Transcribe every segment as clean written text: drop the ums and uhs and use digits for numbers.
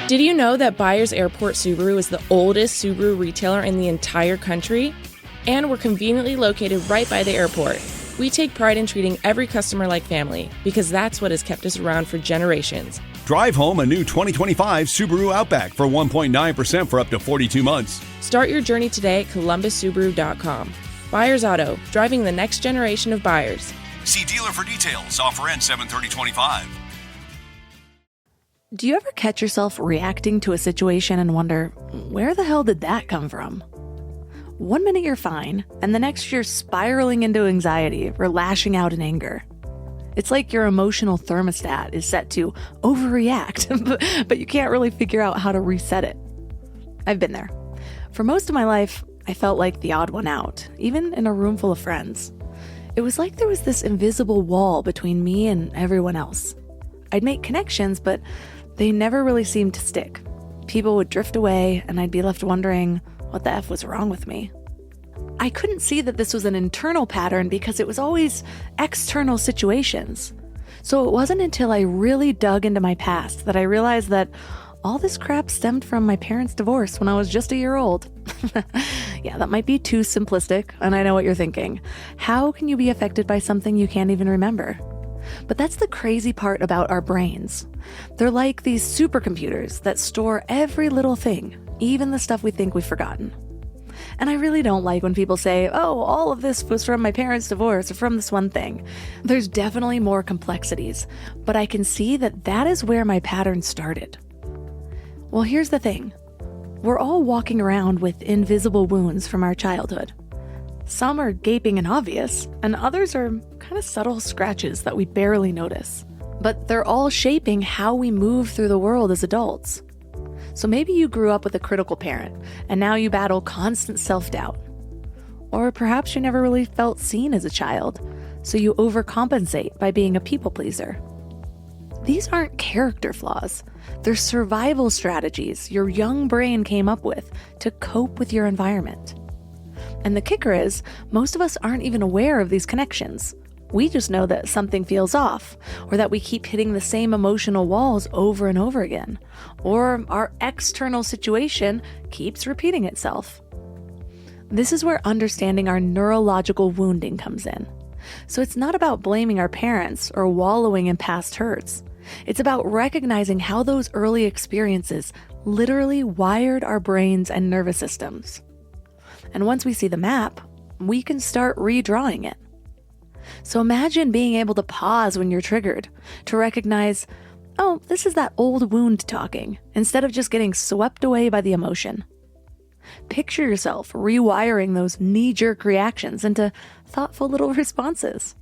Did you know that Byers Airport Subaru is the oldest Subaru retailer in the entire country? And we're conveniently located right by the airport. We take pride in treating every customer like family because that's what has kept us around for generations. Drive home a new 2025 Subaru Outback for 1.9% for up to 42 months. Start your journey today at columbussubaru.com. Byers Auto, driving the next generation of buyers. See dealer for details. Offer ends 7/30/25. Do you ever catch yourself reacting to a situation and wonder, where the hell did that come from? One minute you're fine, and the next you're spiraling into anxiety or lashing out in anger. It's like your emotional thermostat is set to overreact, but you can't really figure out how to reset it. I've been there. For most of my life, I felt like the odd one out, even in a room full of friends. It was like there was this invisible wall between me and everyone else. I'd make connections, but they never really seemed to stick. People would drift away, and I'd be left wondering what the F was wrong with me. I couldn't see that this was an internal pattern because it was always external situations. So it wasn't until I really dug into my past that I realized that all this crap stemmed from my parents' divorce when I was just a year old. Yeah, that might be too simplistic, and I know what you're thinking. How can you be affected by something you can't even remember? But that's the crazy part about our brains. They're like these supercomputers that store every little thing, even the stuff we think we've forgotten. And I really don't like when people say, oh, all of this was from my parents' divorce or from this one thing. There's definitely more complexities, but I can see that that is where my pattern started. Well, here's the thing. We're all walking around with invisible wounds from our childhood. Some are gaping and obvious, and others are kind of subtle scratches that we barely notice. But they're all shaping how we move through the world as adults. So maybe you grew up with a critical parent, and now you battle constant self-doubt. Or perhaps you never really felt seen as a child, so you overcompensate by being a people pleaser. These aren't character flaws. They're survival strategies your young brain came up with to cope with your environment. And the kicker is, most of us aren't even aware of these connections. We just know that something feels off, or that we keep hitting the same emotional walls over and over again, or our external situation keeps repeating itself. This is where understanding our neurological wounding comes in. So it's not about blaming our parents or wallowing in past hurts. It's about recognizing how those early experiences literally wired our brains and nervous systems. And once we see the map, we can start redrawing it. So imagine being able to pause when you're triggered, to recognize, oh, this is that old wound talking, instead of just getting swept away by the emotion. Picture yourself rewiring those knee-jerk reactions into thoughtful little responses.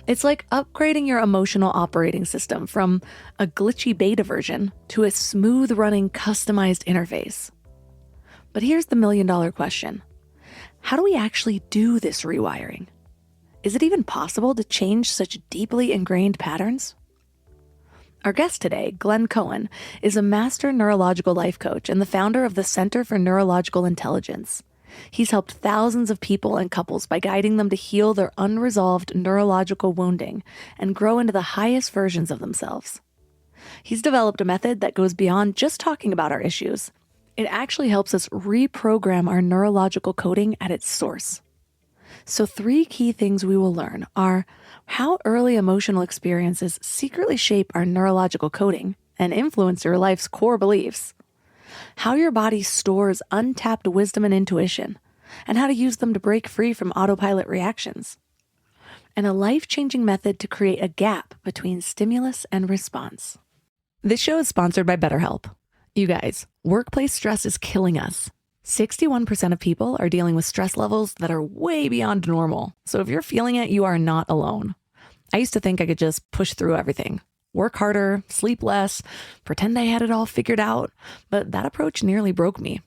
It's like upgrading your emotional operating system from a glitchy beta version to a smooth-running, customized interface. But here's the million-dollar question. How do we actually do this rewiring? Is it even possible to change such deeply ingrained patterns? Our guest today, Glenn Cohen, is a master neurological life coach and the founder of the Center for Neurological Intelligence. He's helped thousands of people and couples by guiding them to heal their unresolved neurological wounding and grow into the highest versions of themselves. He's developed a method that goes beyond just talking about our issues. It actually helps us reprogram our neurological coding at its source. So 3 key things we will learn are how early emotional experiences secretly shape our neurological coding and influence your life's core beliefs, how your body stores untapped wisdom and intuition, and how to use them to break free from autopilot reactions, and a life-changing method to create a gap between stimulus and response. This show is sponsored by BetterHelp. You guys, workplace stress is killing us. 61% of people are dealing with stress levels that are way beyond normal. So if you're feeling it, you are not alone. I used to think I could just push through everything, work harder, sleep less, pretend I had it all figured out. But that approach nearly broke me.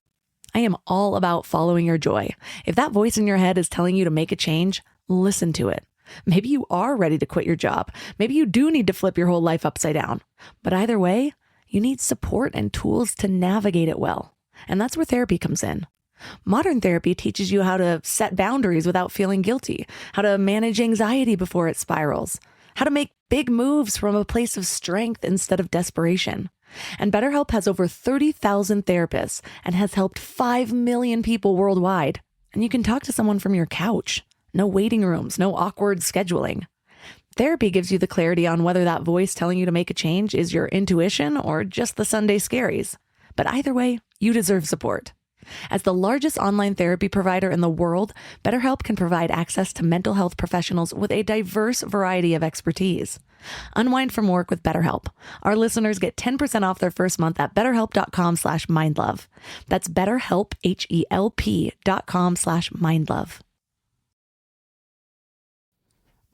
I am all about following your joy. If that voice in your head is telling you to make a change, listen to it. Maybe you are ready to quit your job. Maybe you do need to flip your whole life upside down. But either way, you need support and tools to navigate it well. And that's where therapy comes in. Modern therapy teaches you how to set boundaries without feeling guilty, how to manage anxiety before it spirals, how to make big moves from a place of strength instead of desperation, And BetterHelp has over 30,000 therapists and has helped 5 million people worldwide. And you can talk to someone from your couch. No waiting rooms, no awkward scheduling. Therapy gives you the clarity on whether that voice telling you to make a change is your intuition or just the Sunday scaries. But either way, you deserve support. As the largest online therapy provider in the world, BetterHelp can provide access to mental health professionals with a diverse variety of expertise. Unwind from work with BetterHelp. Our listeners get 10% off their first month at betterhelp.com/mindlove. That's BetterHelp, HELP.com/mindlove.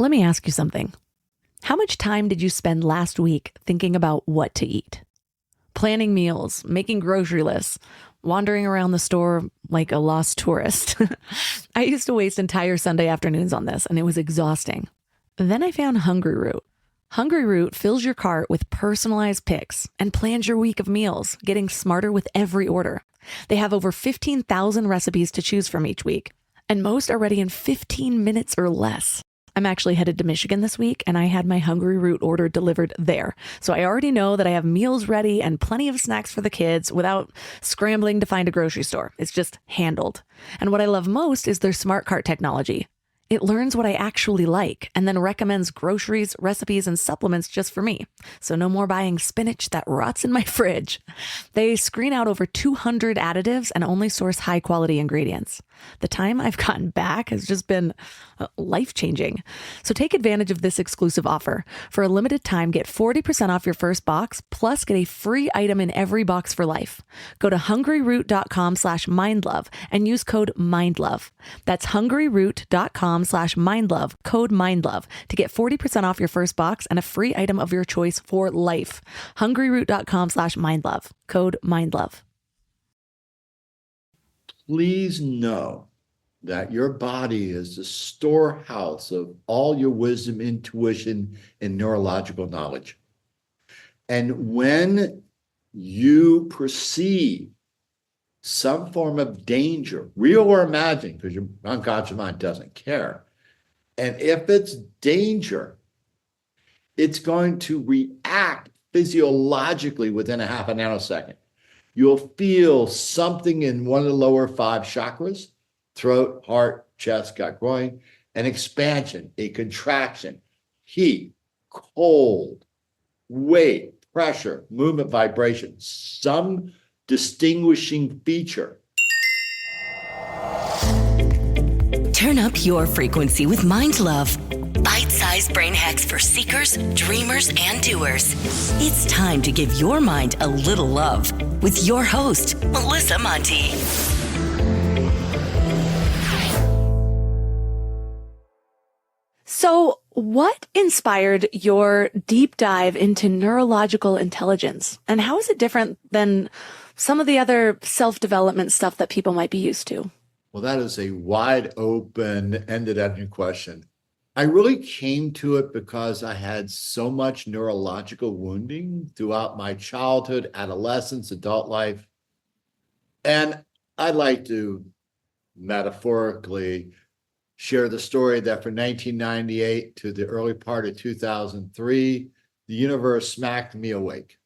Let me ask you something. How much time did you spend last week thinking about what to eat? Planning meals, making grocery lists, wandering around the store like a lost tourist. I used to waste entire Sunday afternoons on this, and it was exhausting. Then I found Hungry Root. Hungry Root fills your cart with personalized picks and plans your week of meals, getting smarter with every order. They have over 15,000 recipes to choose from each week, and most are ready in 15 minutes or less. I'm actually headed to Michigan this week, and I had my Hungry Root order delivered there. So I already know that I have meals ready and plenty of snacks for the kids without scrambling to find a grocery store. It's just handled. And what I love most is their smart cart technology. It learns what I actually like and then recommends groceries, recipes, and supplements just for me. So no more buying spinach that rots in my fridge. They screen out over 200 additives and only source high-quality ingredients. The time I've gotten back has just been life-changing. So take advantage of this exclusive offer. For a limited time, get 40% off your first box, plus get a free item in every box for life. Go to hungryroot.com/mindlove and use code MINDLOVE. That's hungryroot.com/mindlove, code MINDLOVE, to get 40% off your first box and a free item of your choice for life. hungryroot.com/mindlove, code MINDLOVE. Please know that your body is the storehouse of all your wisdom, intuition, and neurological knowledge. And when you perceive some form of danger, real or imagined, because your unconscious mind doesn't care, and if it's danger, it's going to react physiologically within a half a nanosecond. You'll feel something in one of the lower 5 chakras, throat, heart, chest, gut, groin, an expansion, a contraction, heat, cold, weight, pressure, movement, vibration, some distinguishing feature. Turn up your frequency with Mind Love. Bite-sized brain hacks for seekers, dreamers, and doers. It's time to give your mind a little love with your host, Melissa Monti. So, what inspired your deep dive into neurological intelligence? And how is it different than some of the other self-development stuff that people might be used to? Well, that is a wide open, ended question. I really came to it because I had so much neurological wounding throughout my childhood, adolescence, adult life. And I'd like to metaphorically share the story that from 1998 to the early part of 2003, the universe smacked me awake.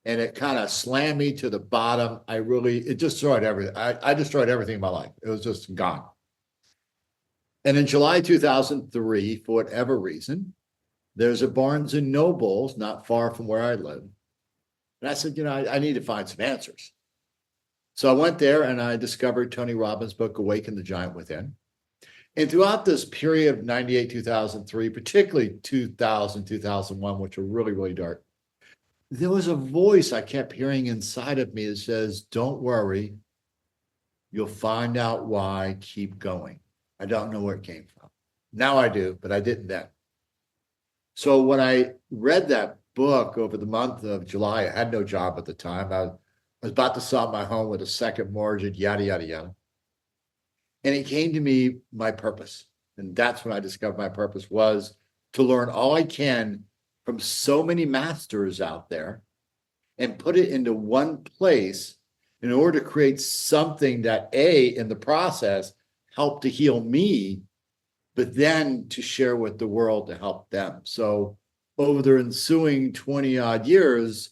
And it kind of slammed me to the bottom. It destroyed everything. I destroyed everything in my life. It was just gone. And in July 2003, for whatever reason, there's a Barnes and Nobles not far from where I live. And I said, I need to find some answers. So I went there and I discovered Tony Robbins' book, Awaken the Giant Within. And throughout this period of 98, 2003, particularly 2000, 2001, which were really, really dark, there was a voice I kept hearing inside of me that says, don't worry, you'll find out why, keep going. I don't know where it came from. Now I do, but I didn't then. So when I read that book over the month of July, I had no job at the time. I was about to sell my home with a second mortgage, yada, yada, yada. And it came to me, my purpose. And that's when I discovered my purpose was to learn all I can from so many masters out there and put it into one place in order to create something that in the process, help to heal me, but then to share with the world to help them. So over the ensuing 20 odd years,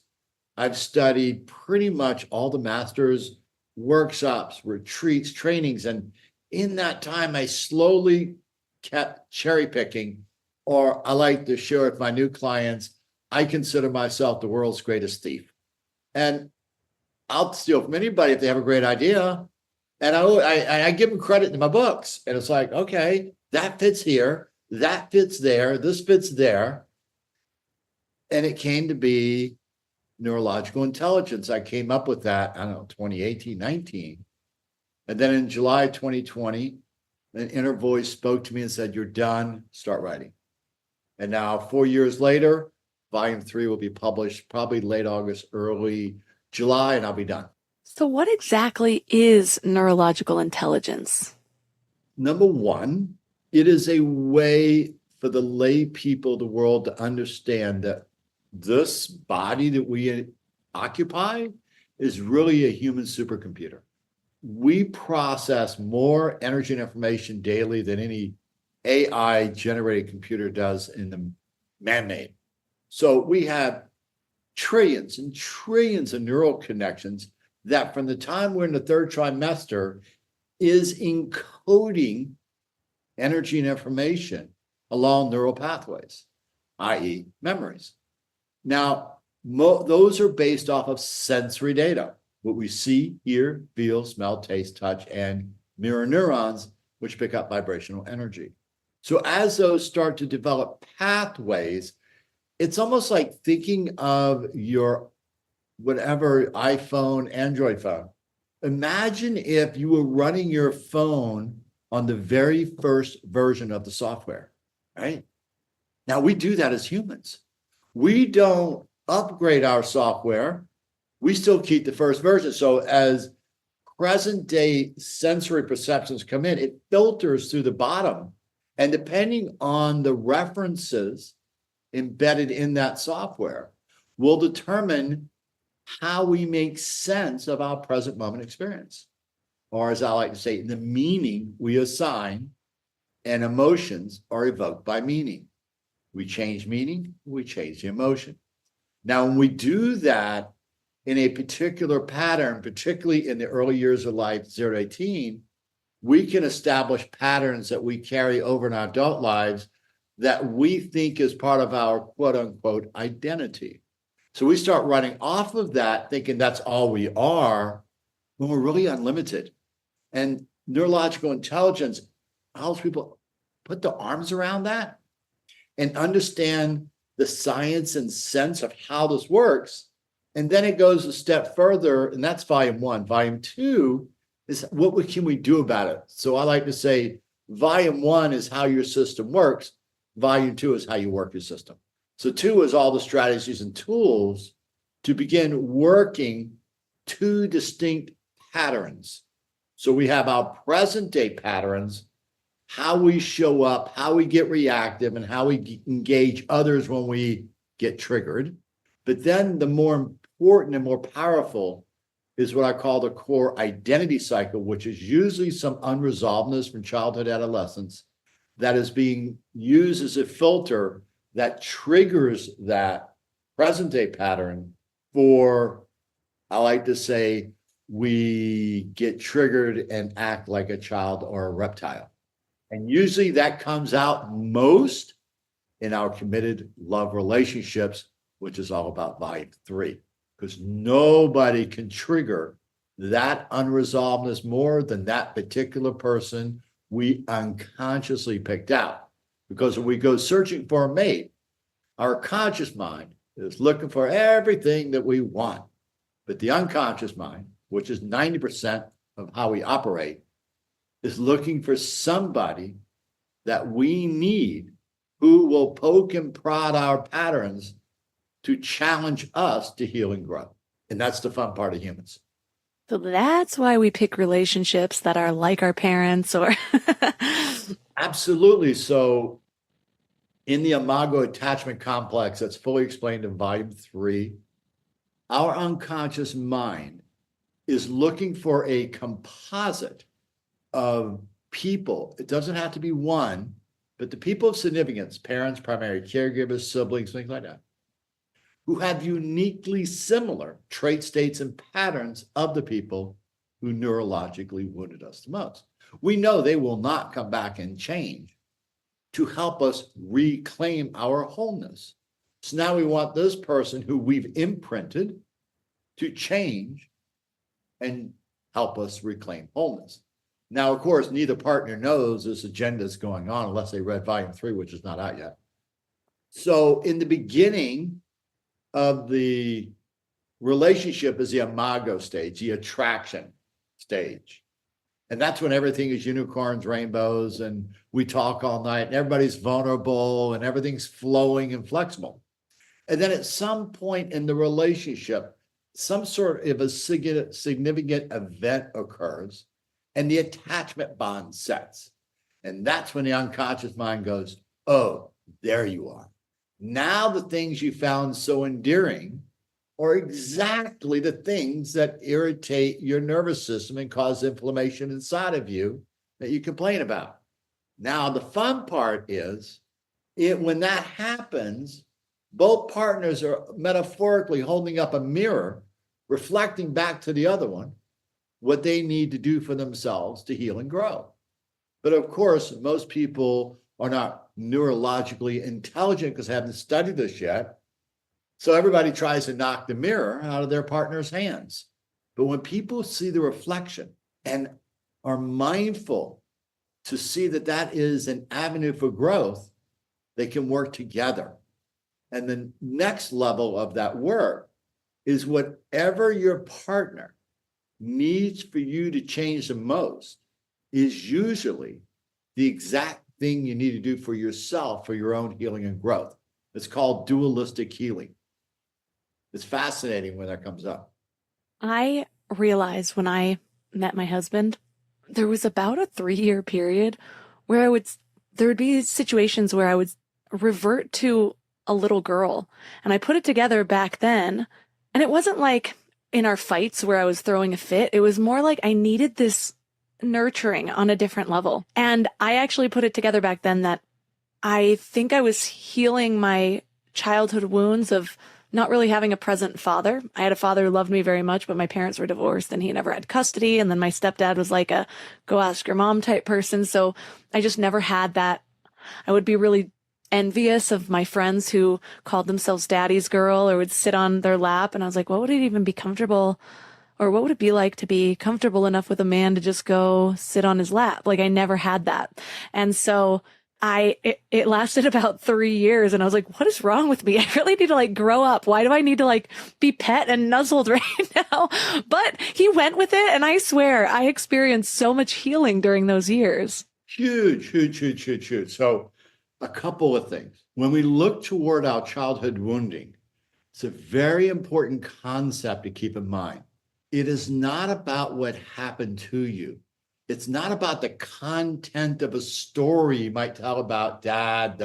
I've studied pretty much all the masters' workshops, retreats, trainings. And in that time, I slowly kept cherry picking, or I like to share with my new clients, I consider myself the world's greatest thief. And I'll steal from anybody if they have a great idea. And I give them credit in my books. And it's like, okay, that fits here, that fits there, this fits there. And it came to be neurological intelligence. I came up with that, I don't know, 2018, 19. And then in July 2020, an inner voice spoke to me and said, you're done, start writing. And now 4 years later, volume 3 will be published probably late August, early July, and I'll be done. So what exactly is neurological intelligence? Number one, it is a way for the lay people of the world to understand that this body that we occupy is really a human supercomputer. We process more energy and information daily than any AI generated computer does in the man-made. So we have trillions and trillions of neural connections that from the time we're in the third trimester is encoding energy and information along neural pathways, i.e. memories. Now, those are based off of sensory data, what we see, hear, feel, smell, taste, touch, and mirror neurons, which pick up vibrational energy. So as those start to develop pathways, it's almost like thinking of your whatever iPhone, Android phone. Imagine if you were running your phone on the very first version of the software, right? Now we do that as humans. We don't upgrade our software. We still keep the first version. So as present day sensory perceptions come in, it filters through the bottom. And depending on the references embedded in that software will determine how we make sense of our present moment experience. Or as I like to say, the meaning we assign and emotions are evoked by meaning. We change meaning, we change the emotion. Now, when we do that in a particular pattern, particularly in the early years of life, 0 to 18, we can establish patterns that we carry over in our adult lives that we think is part of our quote unquote identity. So we start running off of that, thinking that's all we are, when we're really unlimited. And neurological intelligence helps people put their arms around that and understand the science and sense of how this works. And then it goes a step further, and that's volume 1. Volume 2 is what can we do about it? So I like to say volume 1 is how your system works. Volume 2 is how you work your system. So 2 is all the strategies and tools to begin working 2 distinct patterns. So we have our present day patterns, how we show up, how we get reactive, and how we engage others when we get triggered. But then the more important and more powerful is what I call the core identity cycle, which is usually some unresolvedness from childhood, adolescence that is being used as a filter that triggers that present day pattern for, I like to say, we get triggered and act like a child or a reptile. And usually that comes out most in our committed love relationships, which is all about volume 3, because nobody can trigger that unresolvedness more than that particular person we unconsciously picked out. Because when we go searching for a mate, our conscious mind is looking for everything that we want. But the unconscious mind, which is 90% of how we operate, is looking for somebody that we need who will poke and prod our patterns to challenge us to heal and grow. And that's the fun part of humans. So that's why we pick relationships that are like our parents or... Absolutely. So in the imago attachment complex that's fully explained in volume 3, our unconscious mind is looking for a composite of people. It doesn't have to be one, but the people of significance, parents, primary caregivers, siblings, things like that, who have uniquely similar trait states and patterns of the people who neurologically wounded us the most. We know they will not come back and change to help us reclaim our wholeness. So now we want this person who we've imprinted to change and help us reclaim wholeness. Now, of course, neither partner knows this agenda is going on unless they read volume 3, which is not out yet. So in the beginning of the relationship is the imago stage, the attraction stage. And that's when everything is unicorns, rainbows, and we talk all night, and everybody's vulnerable, and everything's flowing and flexible. And then at some point in the relationship, some sort of a significant event occurs, and the attachment bond sets. And that's when the unconscious mind goes, oh, there you are. Now the things you found so endearing are exactly the things that irritate your nervous system and cause inflammation inside of you that you complain about. Now, the fun part is when that happens, both partners are metaphorically holding up a mirror, reflecting back to the other one what they need to do for themselves to heal and grow. But of course, most people are not neurologically intelligent because they haven't studied this yet. So everybody tries to knock the mirror out of their partner's hands. But when people see the reflection and are mindful to see that that is an avenue for growth, they can work together. And the next level of that work is whatever your partner needs for you to change the most is usually the exact thing you need to do for yourself for your own healing and growth. It's called dualistic healing. It's fascinating when that comes up. I realized when I met my husband, there was about a 3-year period where there would be situations where I would revert to a little girl. And I put it together back then. And it wasn't like in our fights where I was throwing a fit. It was more like I needed this nurturing on a different level. And I actually put it together back then that I think I was healing my childhood wounds of not really having a present father. I had a father who loved me very much, but my parents were divorced and he never had custody. And then my stepdad was like a go ask your mom type person. So I just never had that. I would be really envious of my friends who called themselves daddy's girl or would sit on their lap. And I was like, what would it even be comfortable, or what would it be like to be comfortable enough with a man to just go sit on his lap? Like I never had that. And so it lasted about 3 years and I was like, what is wrong with me? I really need to like grow up. Why do I need to like be pet and nuzzled right now? But he went with it. And I swear I experienced so much healing during those years. Huge. So a couple of things. When we look toward our childhood wounding, it's a very important concept to keep in mind. It is not about what happened to you. It's not about the content of a story you might tell about dad,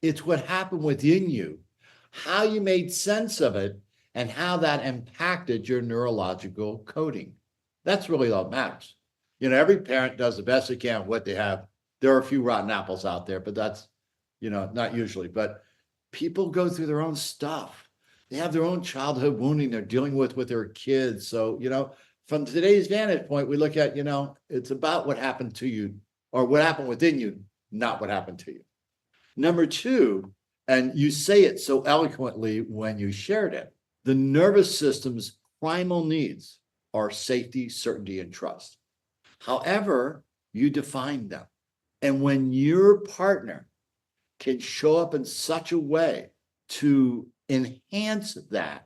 It's what happened within you, how you made sense of it, and how that impacted your neurological coding. That's really all that matters. You know, every parent does the best they can with what they have. There are a few rotten apples out there, but that's, not usually. But people go through their own stuff. They have their own childhood wounding they're dealing with their kids. So, from today's vantage point, we look at, it's about what happened to you or what happened within you, not what happened to you. Number two, and you say it so eloquently when you shared it, the nervous system's primal needs are safety, certainty, and trust. However, you define them. And when your partner can show up in such a way to enhance that,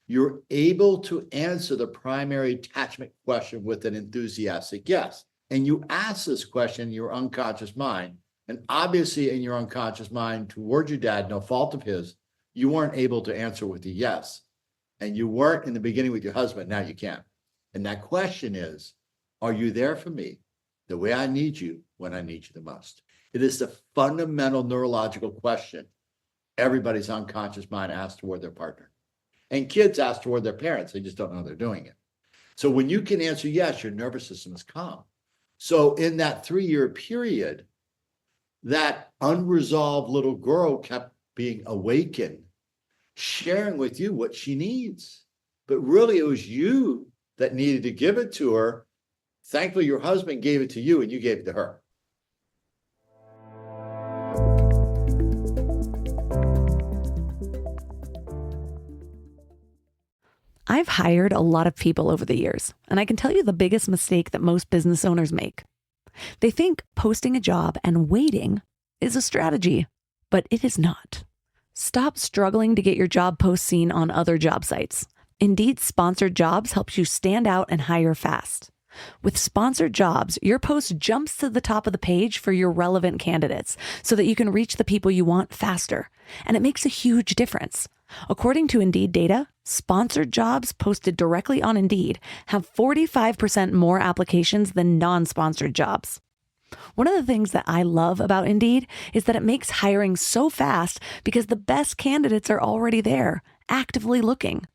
you're able to answer the primary attachment question with an enthusiastic yes. And you ask this question in your unconscious mind, and obviously in your unconscious mind towards your dad, no fault of his, you weren't able to answer with a yes. And you weren't in the beginning with your husband, now you can. And that question is, are you there for me the way I need you when I need you the most? It is the fundamental neurological question everybody's unconscious mind asks toward their partner. And kids ask toward their parents, they just don't know they're doing it. So when you can answer yes, your nervous system is calm. So in that 3-year period, that unresolved little girl kept being awakened. sharing with you what she needs. But really, it was you that needed to give it to her. Thankfully, your husband gave it to you and you gave it to her. I've hired a lot of people over the years, and I can tell you the biggest mistake that most business owners make. They think posting a job and waiting is a strategy, but it is not. Stop struggling to get your job post seen on other job sites. Indeed sponsored jobs helps you stand out and hire fast. With sponsored jobs, your post jumps to the top of the page for your relevant candidates so that you can reach the people you want faster. And it makes a huge difference. According to Indeed data, sponsored jobs posted directly on Indeed have 45% more applications than non-sponsored jobs. One of the things that I love about Indeed is that it makes hiring so fast because the best candidates are already there, actively looking.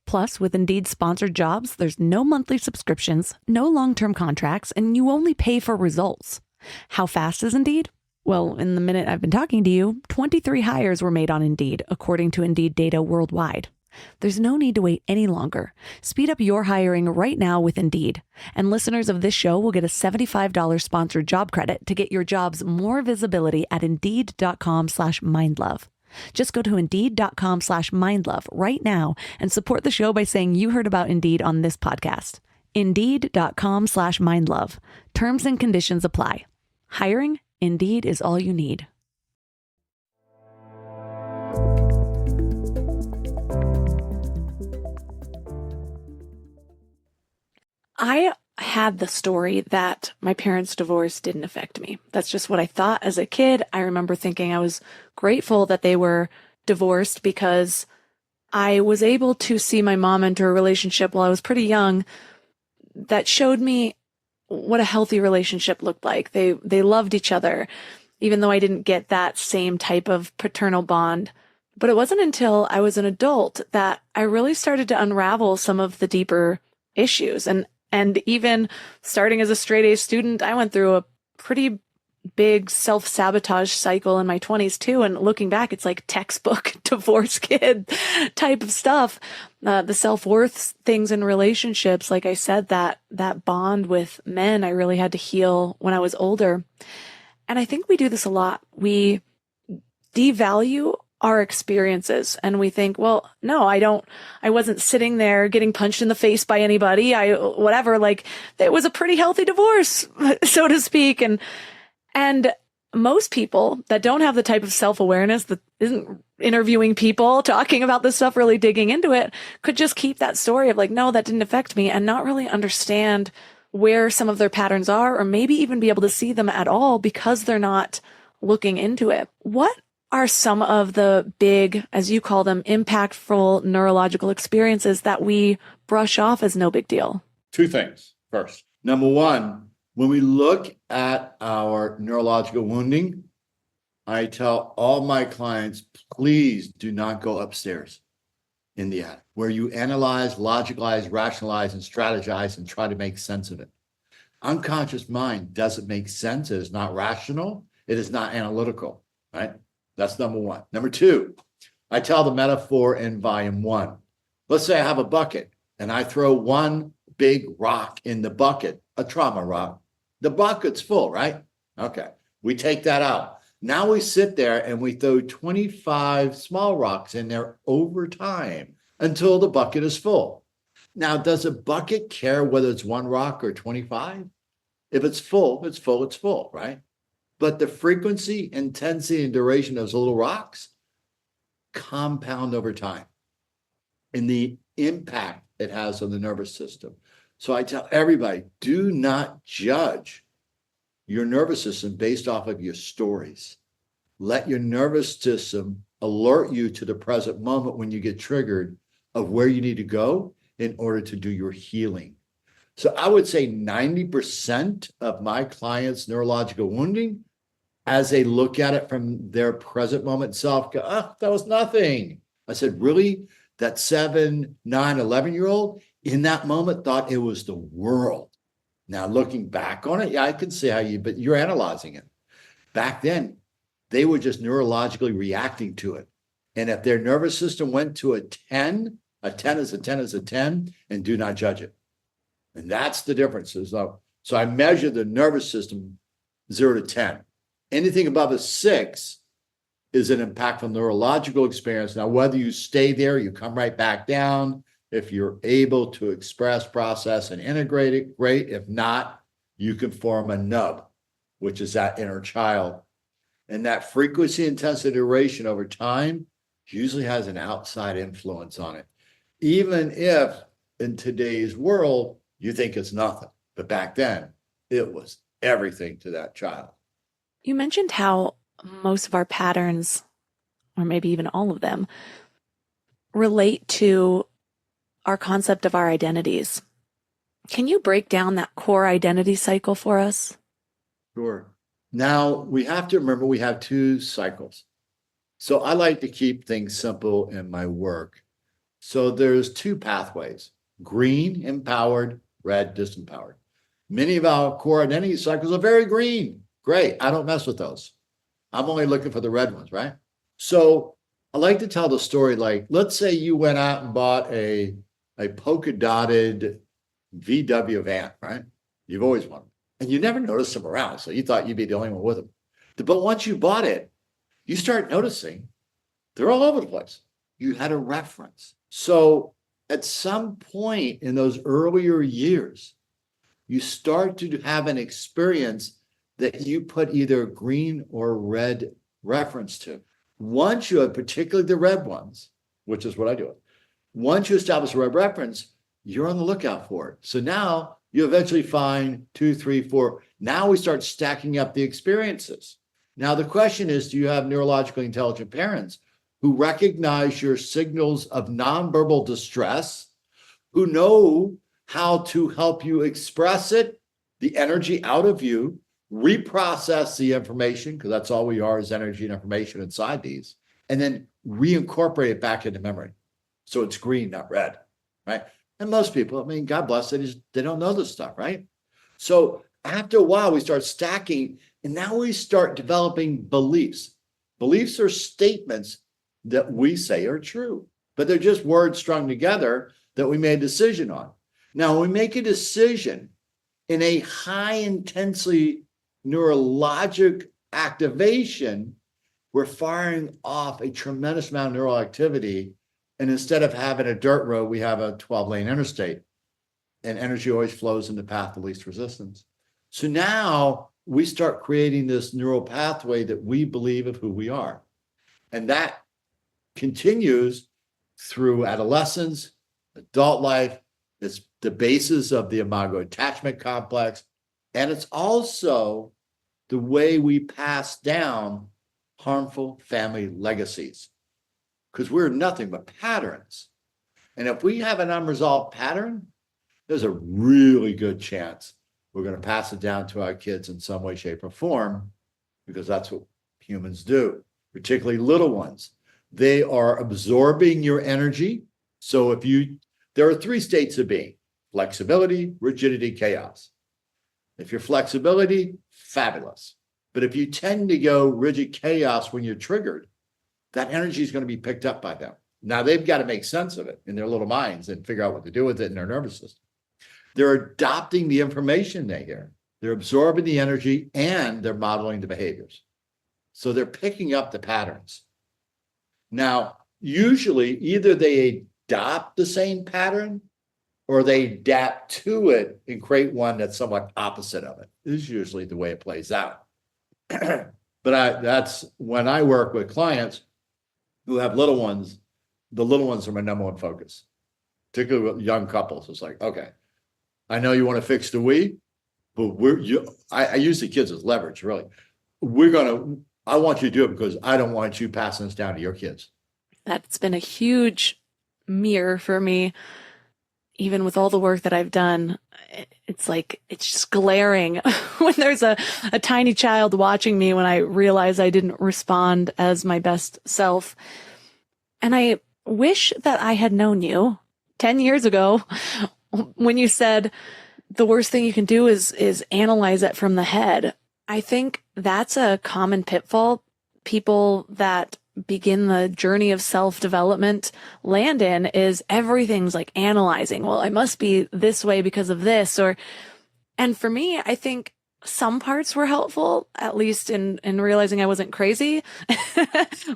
Plus, with Indeed sponsored jobs, there's no monthly subscriptions, no long-term contracts, and you only pay for results. How fast is Indeed? Well, in the minute I've been talking to you, 23 hires were made on Indeed, according to Indeed data worldwide. There's no need to wait any longer. Speed up your hiring right now with Indeed. And listeners of this show will get a $75 sponsored job credit to get your jobs more visibility at Indeed.com/mindlove. Just go to Indeed.com/mindlove right now and support the show by saying you heard about Indeed on this podcast. Indeed.com/mindlove. Terms and conditions apply. Hiring? Indeed is all you need. I had the story that my parents' divorce didn't affect me. That's just what I thought as a kid. I remember thinking I was grateful that they were divorced because I was able to see my mom enter a relationship while I was pretty young that showed me what a healthy relationship looked like. They loved each other, even though I didn't get that same type of paternal bond. But it wasn't until I was an adult that I really started to unravel some of the deeper issues. And even starting as a straight A student, I went through a pretty big self-sabotage cycle in my 20s too. And looking back, it's like textbook divorce kid type of stuff. The self-worth things in relationships, like I said, that bond with men, I really had to heal when I was older. And I think we do this a lot. We devalue our experiences and we think, well, no, I wasn't sitting there getting punched in the face by anybody. Like it was a pretty healthy divorce, so to speak. And most people that don't have the type of self-awareness that isn't interviewing people, talking about this stuff, really digging into it, could just keep that story of like, no, that didn't affect me, and not really understand where some of their patterns are, or maybe even be able to see them at all because they're not looking into it. What are some of the big, as you call them, impactful neurological experiences that we brush off as no big deal? Two things. First, number one, when we look at our neurological wounding, I tell all my clients, please do not go upstairs in the attic where you analyze, logicalize, rationalize, and strategize and try to make sense of it. Unconscious mind doesn't make sense. It is not rational. It is not analytical, right? That's number one. Number two, I tell the metaphor in volume 1. Let's say I have a bucket and I throw one big rock in the bucket, a trauma rock. The bucket's full, right? Okay. We take that out. Now we sit there and we throw 25 small rocks in there over time until the bucket is full. Now, does a bucket care whether it's one rock or 25? If it's full, it's full, it's full, right? But the frequency, intensity, and duration of those little rocks compound over time and the impact it has on the nervous system. So I tell everybody, do not judge your nervous system based off of your stories. Let your nervous system alert you to the present moment when you get triggered of where you need to go in order to do your healing. So I would say 90% of my clients' neurological wounding, as they look at it from their present moment self, go, oh, that was nothing. I said, really? That 7, 9, 11-year-old in that moment thought it was the world. Now, looking back on it, yeah, I can see how but you're analyzing it. Back then, they were just neurologically reacting to it. And if their nervous system went to a 10 is a 10 is a 10, and do not judge it. And that's the difference. So I measure the nervous system 0 to 10. Anything above a 6 is an impactful neurological experience. Now, whether you stay there, you come right back down. If you're able to express, process, and integrate it, great. If not, you can form a nub, which is that inner child. And that frequency, intensity, duration over time usually has an outside influence on it. Even if in today's world, you think it's nothing. But back then, it was everything to that child. You mentioned how most of our patterns, or maybe even all of them, relate to our concept of our identities. Can you break down that core identity cycle for us? Sure. Now, we have to remember we have 2 cycles. So I like to keep things simple in my work. So there's 2 pathways: green, empowered; red, disempowered. Many of our core identity cycles are very green. Great. I don't mess with those. I'm only looking for the red ones, right? So I like to tell the story like, let's say you went out and bought a polka dotted VW van, right? You've always wanted them. And you never noticed them around. So you thought you'd be the only one with them. But once you bought it, you start noticing they're all over the place. You had a reference. So at some point in those earlier years, you start to have an experience that you put either green or red reference to. Once you have, particularly the red ones, which is what I do, once you establish a red reference, you're on the lookout for it. So now you eventually find 2, 3, 4. Now we start stacking up the experiences. Now the question is, do you have neurologically intelligent parents who recognize your signals of nonverbal distress, who know how to help you express it, the energy out of you, reprocess the information, because that's all we are, is energy and information inside these, and then reincorporate it back into memory. So it's green, not red, right? And most people, I mean, God bless, they don't know this stuff, right? So after a while, we start stacking, and now we start developing beliefs. Beliefs are statements that we say are true, but they're just words strung together that we made a decision on. Now, when we make a decision in a high intensity neurologic activation, we're firing off a tremendous amount of neural activity. And instead of having a dirt road, we have a 12-lane interstate. And energy always flows in the path of least resistance. So now we start creating this neural pathway that we believe of who we are. And that continues through adolescence, adult life. It's the basis of the imago attachment complex. And it's also the way we pass down harmful family legacies, because we're nothing but patterns. And if we have an unresolved pattern, there's a really good chance we're going to pass it down to our kids in some way, shape, or form, because that's what humans do, particularly little ones. They are absorbing your energy. So there are 3 states of being: flexibility, rigidity, chaos. If you're flexibility, fabulous. But if you tend to go rigid chaos when you're triggered, that energy is going to be picked up by them. Now they've got to make sense of it in their little minds and figure out what to do with it in their nervous system. They're adopting the information they hear. They're absorbing the energy, and they're modeling the behaviors. So they're picking up the patterns. Now, usually either they adopt the same pattern or they adapt to it and create one that's somewhat opposite of it. This is usually the way it plays out. But that's when I work with clients who have little ones. The little ones are my number one focus, particularly with young couples. It's like, okay, I know you want to fix the we, but I use the kids as leverage, really. I want you to do it because I don't want you passing this down to your kids. That's been a huge mirror for me. Even with all the work that I've done, it's like, it's just glaring when there's a tiny child watching me when I realize I didn't respond as my best self. And I wish that I had known you 10 years ago when you said the worst thing you can do is analyze it from the head. I think that's a common pitfall. People that begin the journey of self-development land in is everything's like analyzing. Well, I must be this way because of this, and for me, I think some parts were helpful, at least in realizing I wasn't crazy.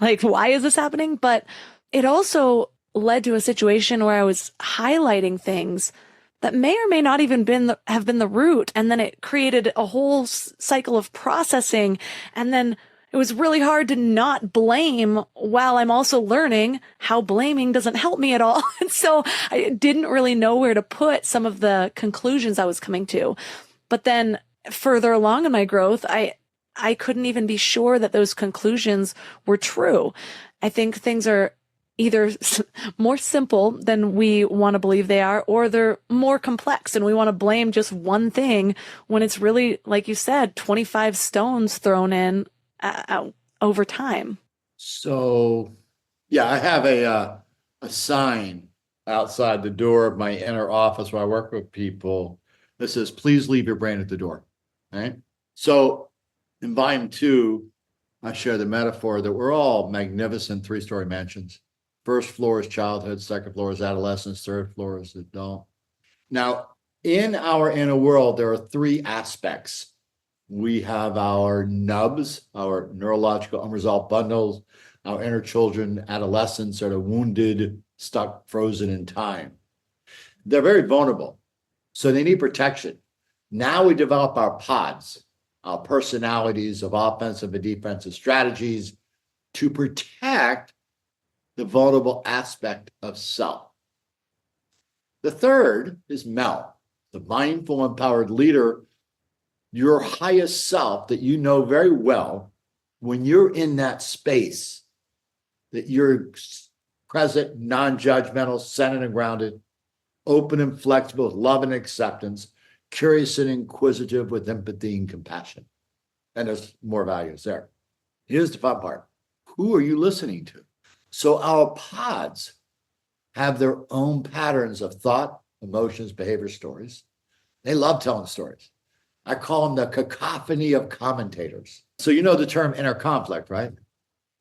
Like, why is this happening? But it also led to a situation where I was highlighting things that may or may not even have been the root. And then it created a whole cycle of processing. And then it was really hard to not blame while I'm also learning how blaming doesn't help me at all. And so I didn't really know where to put some of the conclusions I was coming to. But then further along in my growth, I couldn't even be sure that those conclusions were true. I think things are either more simple than we want to believe they are, or they're more complex and we want to blame just one thing when it's really, like you said, 25 stones thrown in over time. So, yeah, I have a sign outside the door of my inner office where I work with people that says, please leave your brain at the door. Right? So in volume 2, I share the metaphor that we're all magnificent 3-story mansions. First floor is childhood, second floor is adolescence, third floor is adult. Now, in our inner world, there are 3 aspects. We have our nubs, our neurological unresolved bundles, our inner children, adolescents, sort of wounded, stuck, frozen in time. They're very vulnerable, so they need protection. Now we develop our pods, our personalities of offensive and defensive strategies to protect the vulnerable aspect of self. The third is Mel, the mindful, empowered leader, your highest self that you know very well. When you're in that space, that you're present, non-judgmental, centered and grounded, open and flexible with love and acceptance, curious and inquisitive with empathy and compassion. And there's more values there. Here's the fun part. Who are you listening to? So our pods have their own patterns of thought, emotions, behavior, stories. They love telling stories. I call them the cacophony of commentators. So you know the term inner conflict, right?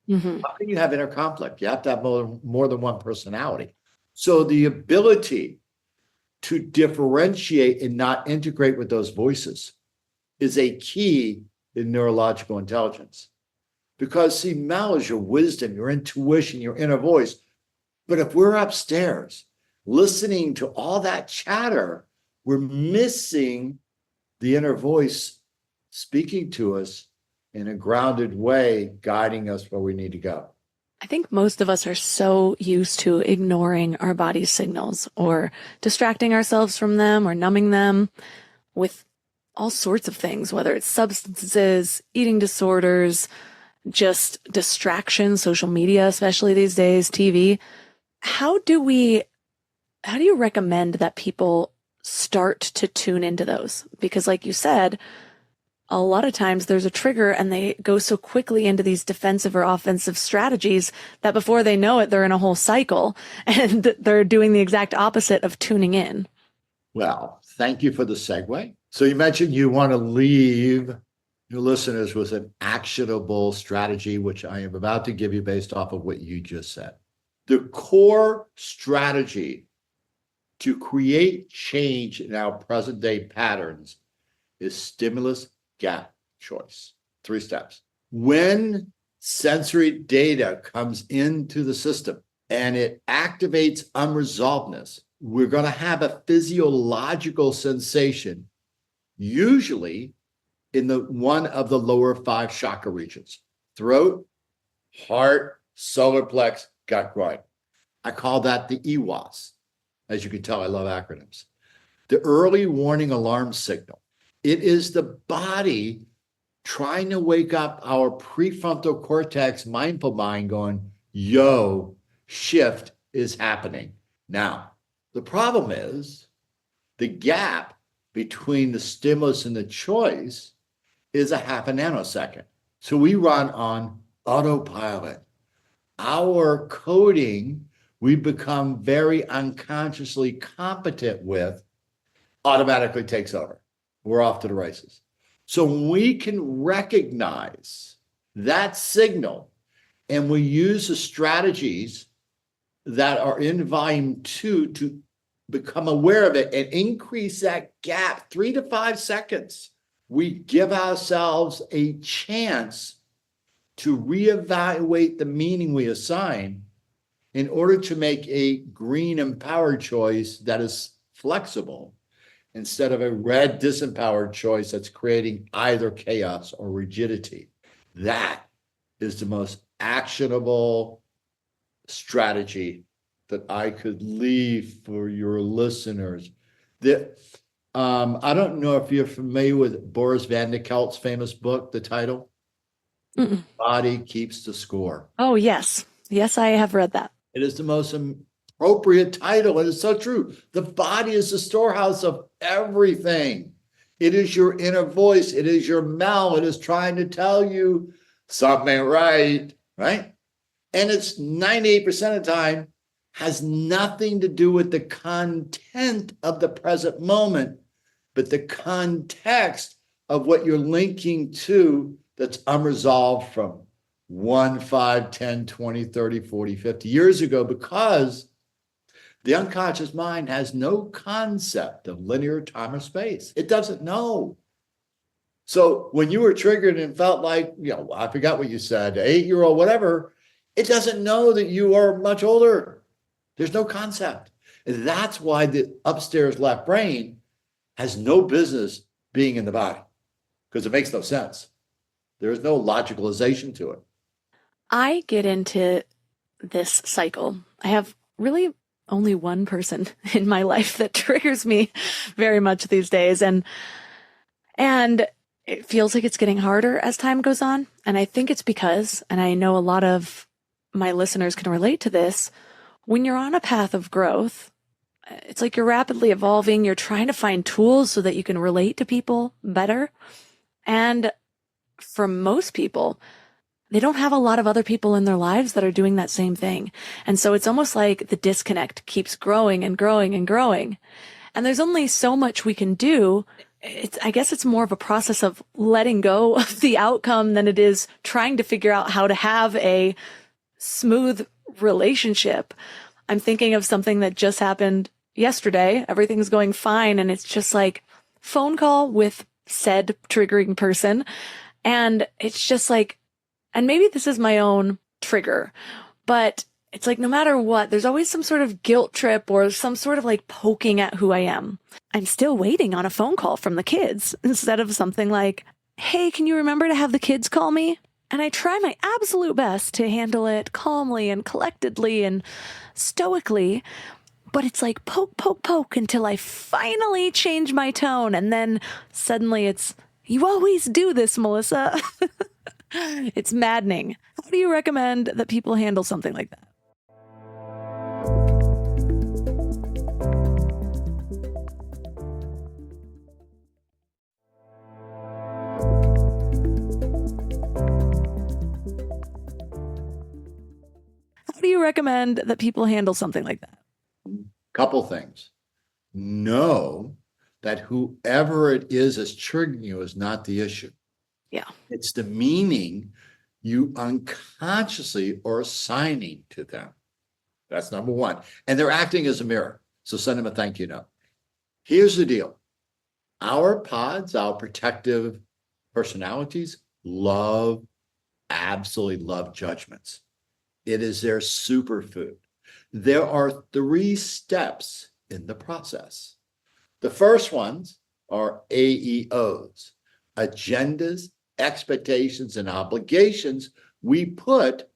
Mm-hmm. How can you have inner conflict? You have to have more than one personality. So the ability to differentiate and not integrate with those voices is a key in neurological intelligence. Because see, Mel is your wisdom, your intuition, your inner voice. But if we're upstairs listening to all that chatter, we're missing the inner voice speaking to us in a grounded way, guiding us where we need to go. I think most of us are so used to ignoring our body's signals or distracting ourselves from them or numbing them with all sorts of things, whether it's substances, eating disorders, just distraction, social media, especially these days, TV. How do you recommend that people start to tune into those? Because like you said, a lot of times there's a trigger and they go so quickly into these defensive or offensive strategies that before they know it, they're in a whole cycle and they're doing the exact opposite of tuning in. Well, thank you for the segue. So you mentioned you want to leave your listeners with an actionable strategy, which I am about to give you based off of what you just said. The core strategy to create change in our present day patterns is stimulus gap choice. 3 steps. When sensory data comes into the system and it activates unresolvedness, we're going to have a physiological sensation, usually in one of the lower 5 chakra regions: throat, heart, solar plex, gut, groin. I call that the EWAS. As you can tell, I love acronyms. The early warning alarm signal. It is the body trying to wake up our prefrontal cortex mindful mind going, yo, shift is happening. Now, the problem is the gap between the stimulus and the choice is a half a nanosecond. So we run on autopilot. Our coding, we become very unconsciously competent with, automatically takes over. We're off to the races. So when we can recognize that signal And we use the strategies that are in volume 2 to become aware of it and increase that gap 3 to 5 seconds. We give ourselves a chance to reevaluate the meaning we assign in order to make a green empowered choice that is flexible instead of a red disempowered choice that's creating either chaos or rigidity. That is the most actionable strategy that I could leave for your listeners. I don't know if you're familiar with Boris Van de Kelt's famous book, the title, Mm-mm. Body Keeps the Score. Oh, yes. Yes, I have read that. It is the most appropriate title. It is so true. The body is the storehouse of everything. It is your inner voice. It is your Mel. It is trying to tell you something ain't right? And it's 98% of the time has nothing to do with the content of the present moment, but the context of what you're linking to that's unresolved from 1, 5, 10, 20, 30, 40, 50 years ago, because the unconscious mind has no concept of linear time or space. It doesn't know. So when you were triggered and felt like, I forgot what you said, 8-year-old, whatever, it doesn't know that you are much older. There's no concept. And that's why the upstairs left brain has no business being in the body, because it makes no sense. There is no logicalization to it. I get into this cycle. I have really only one person in my life that triggers me very much these days. And it feels like it's getting harder as time goes on. And I think it's because, and I know a lot of my listeners can relate to this, when you're on a path of growth, it's like you're rapidly evolving. You're trying to find tools so that you can relate to people better. And for most people, they don't have a lot of other people in their lives that are doing that same thing. And so it's almost like the disconnect keeps growing and growing and growing. And there's only so much we can do. I guess it's more of a process of letting go of the outcome than it is trying to figure out how to have a smooth relationship. I'm thinking of something that just happened yesterday. Everything's going fine. And it's just like phone call with said triggering person. And it's just like, and maybe this is my own trigger, but it's like no matter what, there's always some sort of guilt trip or some sort of like poking at who I am. I'm still waiting on a phone call from the kids instead of something like, hey, can you remember to have the kids call me? And I try my absolute best to handle it calmly and collectedly and stoically, but it's like poke, poke, poke until I finally change my tone. And then suddenly it's, you always do this, Melissa. It's maddening. How do you recommend that people handle something like that? How do you recommend that people handle something like that? Couple things. Know that whoever it is that's triggering you is not the issue. Yeah. It's the meaning you unconsciously are assigning to them. That's number one. And they're acting as a mirror. So send them a thank you note. Here's the deal. Our pods, our protective personalities, absolutely love judgments. It is their superfood. There are 3 steps in the process. The first ones are AEOs, agendas, expectations, and obligations we put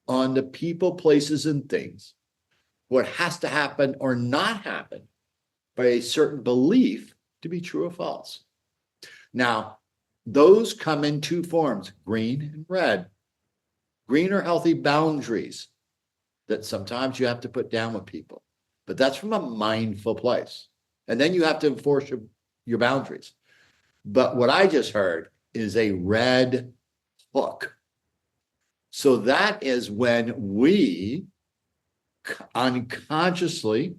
on the people, places, and things. What has to happen or not happen by a certain belief to be true or false. Now, those come in 2 forms, green and red. Green are healthy boundaries that sometimes you have to put down with people, but that's from a mindful place. And then you have to enforce your boundaries. But what I just heard is a red hook. So that is when we unconsciously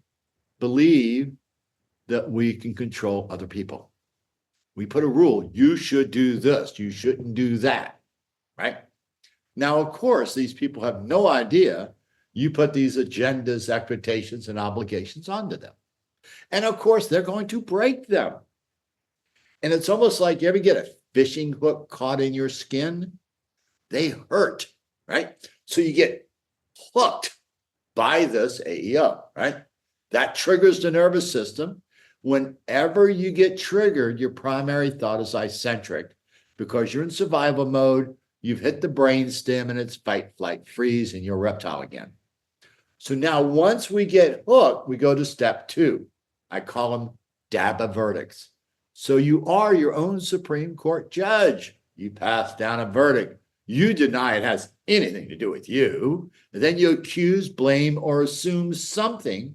believe that we can control other people. We put a rule, you should do this, you shouldn't do that, right? Now, of course, these people have no idea you put these agendas, expectations, and obligations onto them. And of course, they're going to break them. And it's almost like you ever get a fishing hook caught in your skin? They hurt, right? So you get hooked by this AEO, right? That triggers the nervous system. Whenever you get triggered, your primary thought is eccentric because you're in survival mode. You've hit the brain stem and it's fight, flight, freeze, and you're a reptile again. So now once we get hooked, we go to step 2. I call them DABA verdicts. So you are your own Supreme Court judge. You pass down a verdict. You deny it has anything to do with you. And then you accuse, blame, or assume something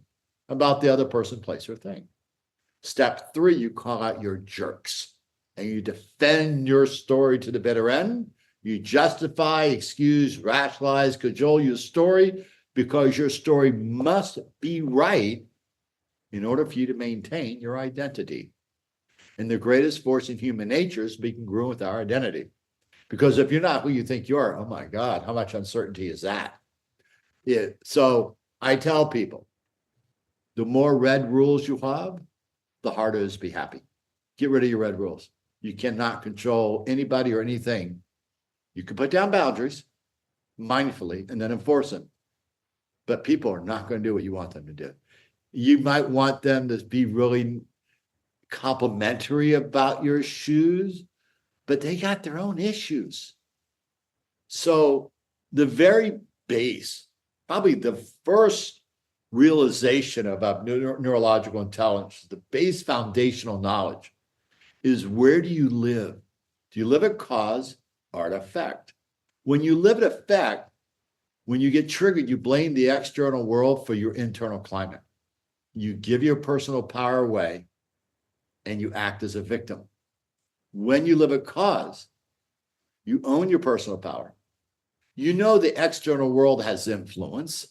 about the other person, place, or thing. Step 3, you call out your jerks and you defend your story to the bitter end. You justify, excuse, rationalize, cajole your story because your story must be right in order for you to maintain your identity. And the greatest force in human nature is being congruent with our identity. Because if you're not who you think you are, oh my God, how much uncertainty is that? So I tell people, the more red rules you have, the harder it is to be happy. Get rid of your red rules. You cannot control anybody or anything. You can put down boundaries mindfully and then enforce them. But people are not going to do what you want them to do. You might want them to be really complimentary about your shoes, but they got their own issues. So the very base, probably the first realization about neurological intelligence, the base foundational knowledge is, where do you live? Do you live at cause or at effect? When you live at effect, when you get triggered, you blame the external world for your internal climate. You give your personal power away and you act as a victim. When you live at cause, you own your personal power. You know the external world has influence,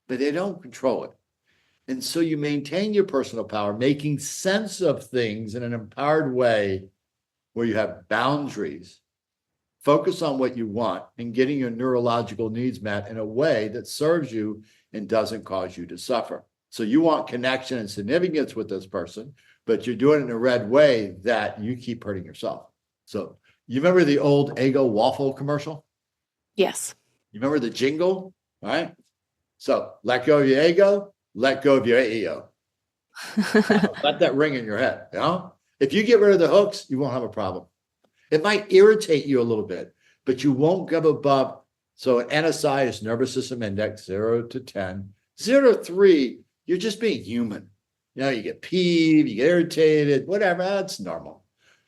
but they don't control it. And so you maintain your personal power, making sense of things in an empowered way where you have boundaries, focus on what you want, and getting your neurological needs met in a way that serves you and doesn't cause you to suffer. So you want connection and significance with this person, but you're doing it in a red way that you keep hurting yourself. So you remember the old Eggo waffle commercial? Yes. You remember the jingle, right? So let go of your ego, let go of your AEO. Let that ring in your head. You know? If you get rid of the hooks, you won't have a problem. It might irritate you a little bit, but you won't go above. So an NSI is nervous system index 0 to 10. 0 to 3, you're just being human. You know, you get peeved, you get irritated, whatever, that's normal.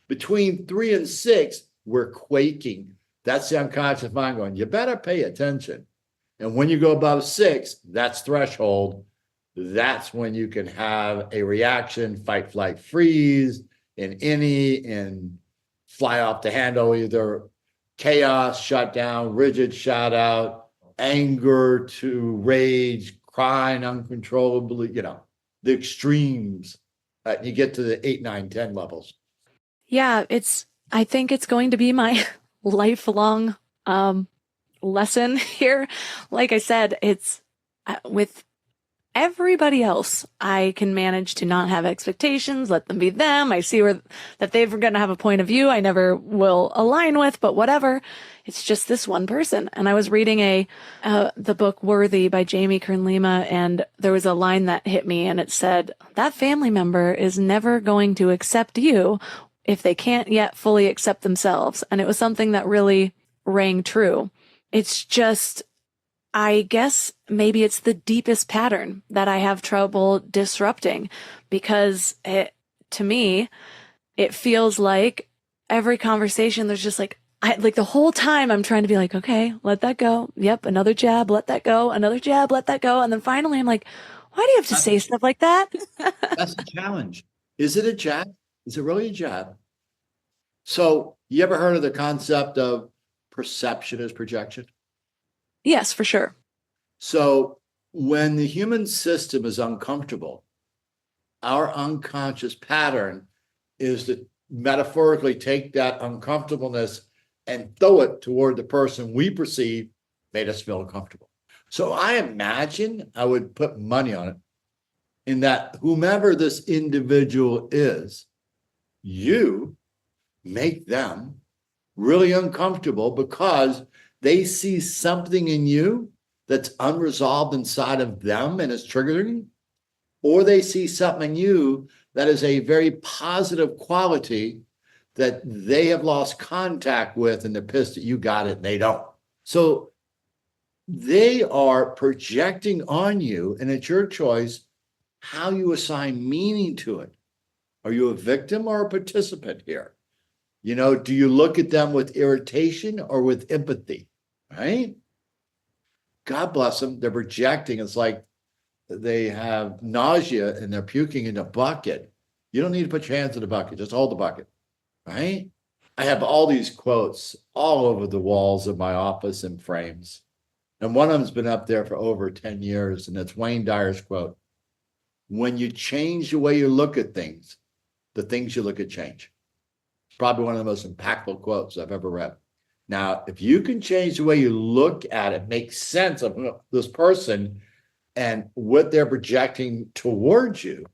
Between 3 and 6, we're quaking. That's the unconscious mind going, you better pay attention. And when you go above 6, that's threshold. That's when you can have a reaction, fight, flight, freeze, and fly off the handle, either chaos, shut down, rigid, shout out, anger to rage, crying uncontrollably, you know, the extremes. You get to the 8, 9, 10 levels. Yeah, I think it's going to be my lifelong lesson here. Like I said, it's with everybody else, I can manage to not have expectations, let them be them. I see that they're going to have a point of view I never will align with, but whatever. It's just this one person. And I was reading the book Worthy by Jamie Kern-Lima, and there was a line that hit me, and it said, that family member is never going to accept you if they can't yet fully accept themselves. And it was something that really rang true. It's just, I guess maybe it's the deepest pattern that I have trouble disrupting, because to me, it feels like every conversation, there's just like the whole time I'm trying to be like, okay, let that go. Yep. Another jab, let that go. Another jab, let that go. And then finally I'm like, why do you have to say stuff like that? That's the challenge. Is it a jab? Is it really a jab? So you ever heard of the concept of perception as projection? Yes, for sure. So when the human system is uncomfortable, our unconscious pattern is to metaphorically take that uncomfortableness and throw it toward the person we perceive made us feel uncomfortable. So I imagine I would put money on it in that whomever this individual is, you make them really uncomfortable because they see something in you that's unresolved inside of them and is triggering, or they see something in you that is a very positive quality that they have lost contact with and they're pissed that you got it and they don't. So they are projecting on you, and it's your choice how you assign meaning to it. Are you a victim or a participant here? You know, do you look at them with irritation or with empathy, right? God bless them. They're projecting. It's like they have nausea and they're puking in a bucket. You don't need to put your hands in the bucket. Just hold the bucket, right? I have all these quotes all over the walls of my office in frames. And one of them's been up there for over 10 years. And it's Wayne Dyer's quote. When you change the way you look at things, the things you look at change. Probably one of the most impactful quotes I've ever read. Now, if you can change the way you look at it, make sense of this person and what they're projecting towards you.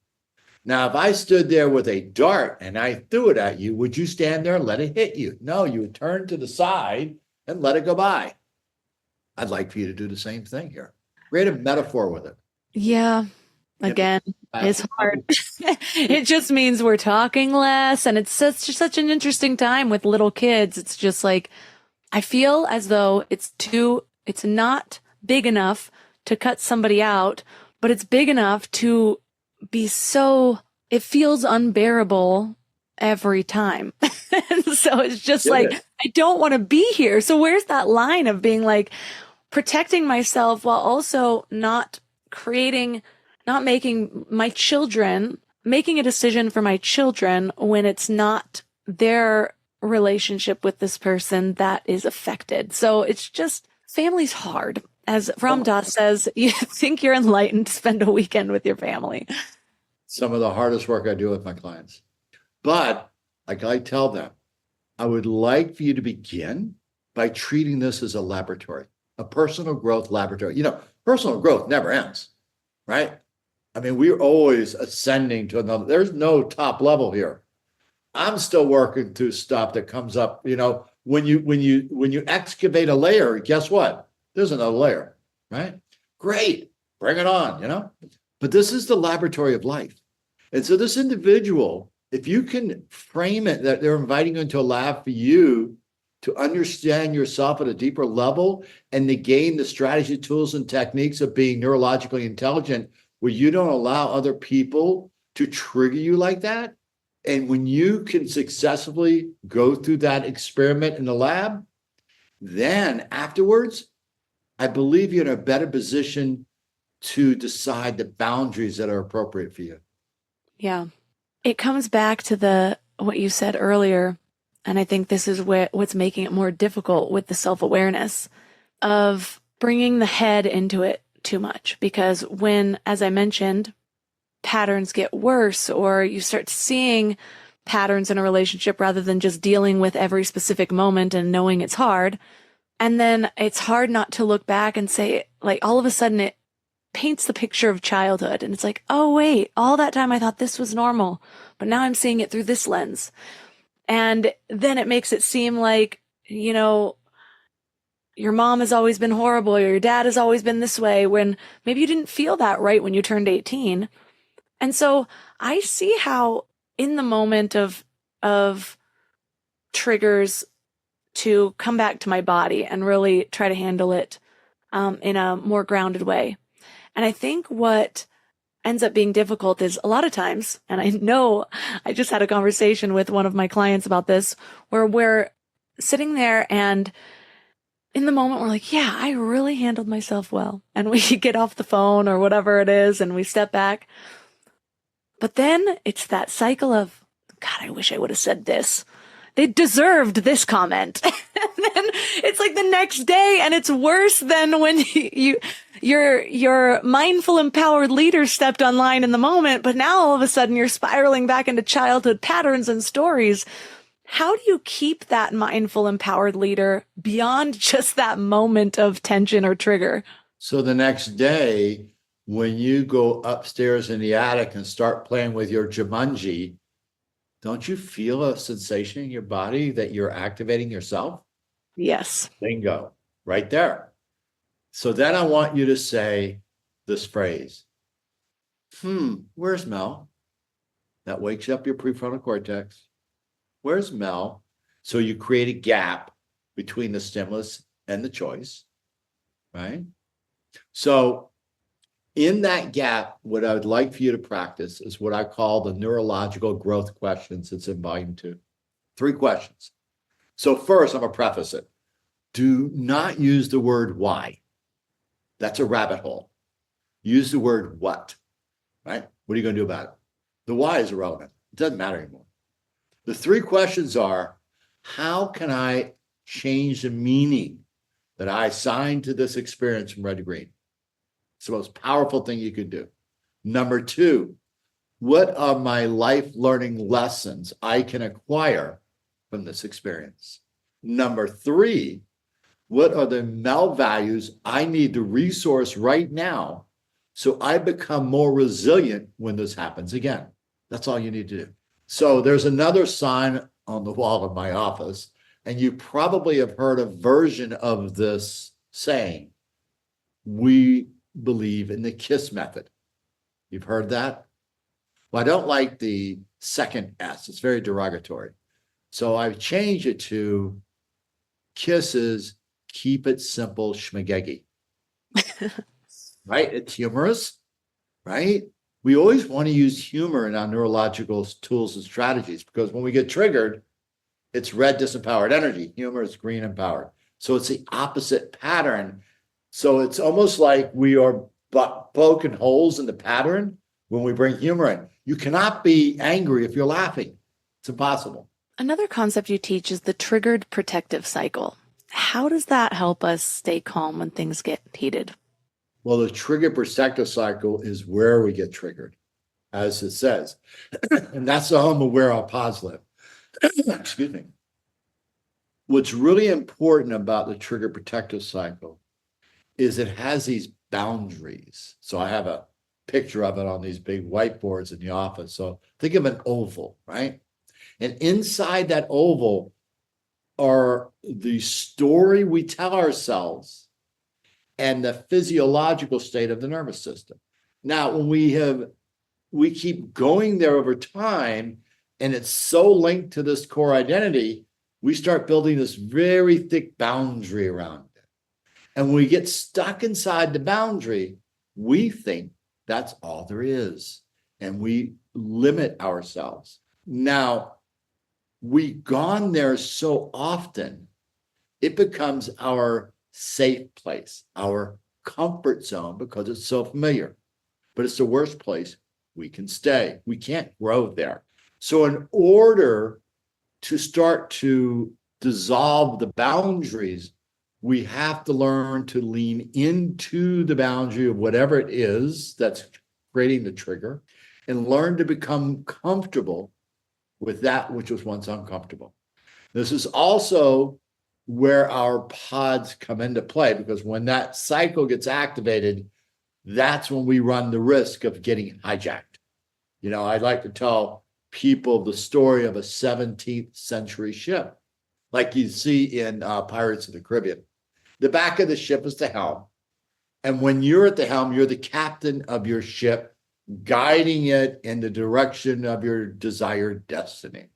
Now, if I stood there with a dart and I threw it at you, would you stand there and let it hit you? No, you would turn to the side and let it go by. I'd like for you to do the same thing here. Create a metaphor with it. Yeah. Again, it's hard. It just means we're talking less. And it's such an interesting time with little kids. It's just like, I feel as though it's not big enough to cut somebody out, but it's big enough to be it feels unbearable every time. And so it's just like, I don't want to be here. So where's that line of being like protecting myself while also not making my children, making a decision for my children when it's not their relationship with this person that is affected. So it's just, family's hard. As Ram Dass says, you think you're enlightened, spend a weekend with your family. Some of the hardest work I do with my clients. But like I tell them, I would like for you to begin by treating this as a laboratory, a personal growth laboratory. You know, personal growth never ends, right? I mean, we're always ascending to another. There's no top level here. I'm still working through stuff that comes up. You know, when you excavate a layer, guess what? There's another layer, right? Great, bring it on. You know, but this is the laboratory of life, and so this individual, if you can frame it that they're inviting you into a lab for you to understand yourself at a deeper level and to gain the strategy, tools, and techniques of being neurologically intelligent, where you don't allow other people to trigger you like that. And when you can successfully go through that experiment in the lab, then afterwards, I believe you're in a better position to decide the boundaries that are appropriate for you. Yeah. It comes back to what you said earlier. And I think this is what's making it more difficult with the self-awareness of bringing the head into it too much. Because when, as I mentioned, patterns get worse, or you start seeing patterns in a relationship rather than just dealing with every specific moment and knowing it's hard. And then it's hard not to look back and say, like, all of a sudden it paints the picture of childhood. And it's like, oh, wait, all that time I thought this was normal, but now I'm seeing it through this lens. And then it makes it seem like, you know, your mom has always been horrible, or your dad has always been this way, when maybe you didn't feel that right when you turned 18. And so I see how in the moment of triggers to come back to my body and really try to handle it in a more grounded way. And I think what ends up being difficult is a lot of times, and I know I just had a conversation with one of my clients about this, where we're sitting there and in the moment we're like, yeah, I really handled myself well. And we get off the phone or whatever it is and we step back. But then it's that cycle of, God, I wish I would have said this. They deserved this comment. And then it's like the next day, and it's worse than when your mindful, empowered leader stepped online in the moment. But now all of a sudden you're spiraling back into childhood patterns and stories. How do you keep that mindful, empowered leader beyond just that moment of tension or trigger? So the next day, when you go upstairs in the attic and start playing with your Jumanji, don't you feel a sensation in your body that you're activating yourself? Yes. Bingo, right there. So then I want you to say this phrase, where's Mel? That wakes up your prefrontal cortex. Where's Mel? So you create a gap between the stimulus and the choice, right? So in that gap, what I would like for you to practice is what I call the neurological growth questions. It's in volume 2. 3 questions. So first, I'm going to preface it. Do not use the word why. That's a rabbit hole. Use the word what, right? What are you going to do about it? The why is irrelevant. It doesn't matter anymore. The 3 questions are, how can I change the meaning that I assign to this experience from red to green? It's the most powerful thing you can do. Number 2, what are my life learning lessons I can acquire from this experience? Number 3, what are the Mel values I need to resource right now so I become more resilient when this happens again? That's all you need to do. So there's another sign on the wall of my office, and you probably have heard a version of this saying, we believe in the KISS method. You've heard that? Well, I don't like the second S. It's very derogatory. So I've changed it to KISS's keep it simple schmagegi. Right? It's humorous, right? We always want to use humor in our neurological tools and strategies because when we get triggered, it's red disempowered energy. Humor is green empowered. So it's the opposite pattern. So it's almost like we are poking holes in the pattern when we bring humor in. You cannot be angry if you're laughing. It's impossible. Another concept you teach is the triggered protective cycle. How does that help us stay calm when things get heated? Well, the trigger protective cycle is where we get triggered, as it says. And that's the home of where our pods live. Excuse me. What's really important about the trigger protective cycle is it has these boundaries. So I have a picture of it on these big whiteboards in the office. So think of an oval, right? And inside that oval are the story we tell ourselves and the physiological state of the nervous system. Now, when we keep going there over time, and it's so linked to this core identity, we start building this very thick boundary around it. And when we get stuck inside the boundary, we think that's all there is. And we limit ourselves. Now, we've gone there so often, it becomes our safe place, our comfort zone, because it's so familiar. But it's the worst place we can stay. We can't grow there. So in order to start to dissolve the boundaries, we have to learn to lean into the boundary of whatever it is that's creating the trigger and learn to become comfortable with that which was once uncomfortable. This is also where our pods come into play, because when that cycle gets activated, that's when we run the risk of getting hijacked. You know, I'd like to tell people the story of a 17th century ship, like you see in Pirates of the Caribbean. The back of the ship is the helm. And when you're at the helm, you're the captain of your ship, guiding it in the direction of your desired destiny.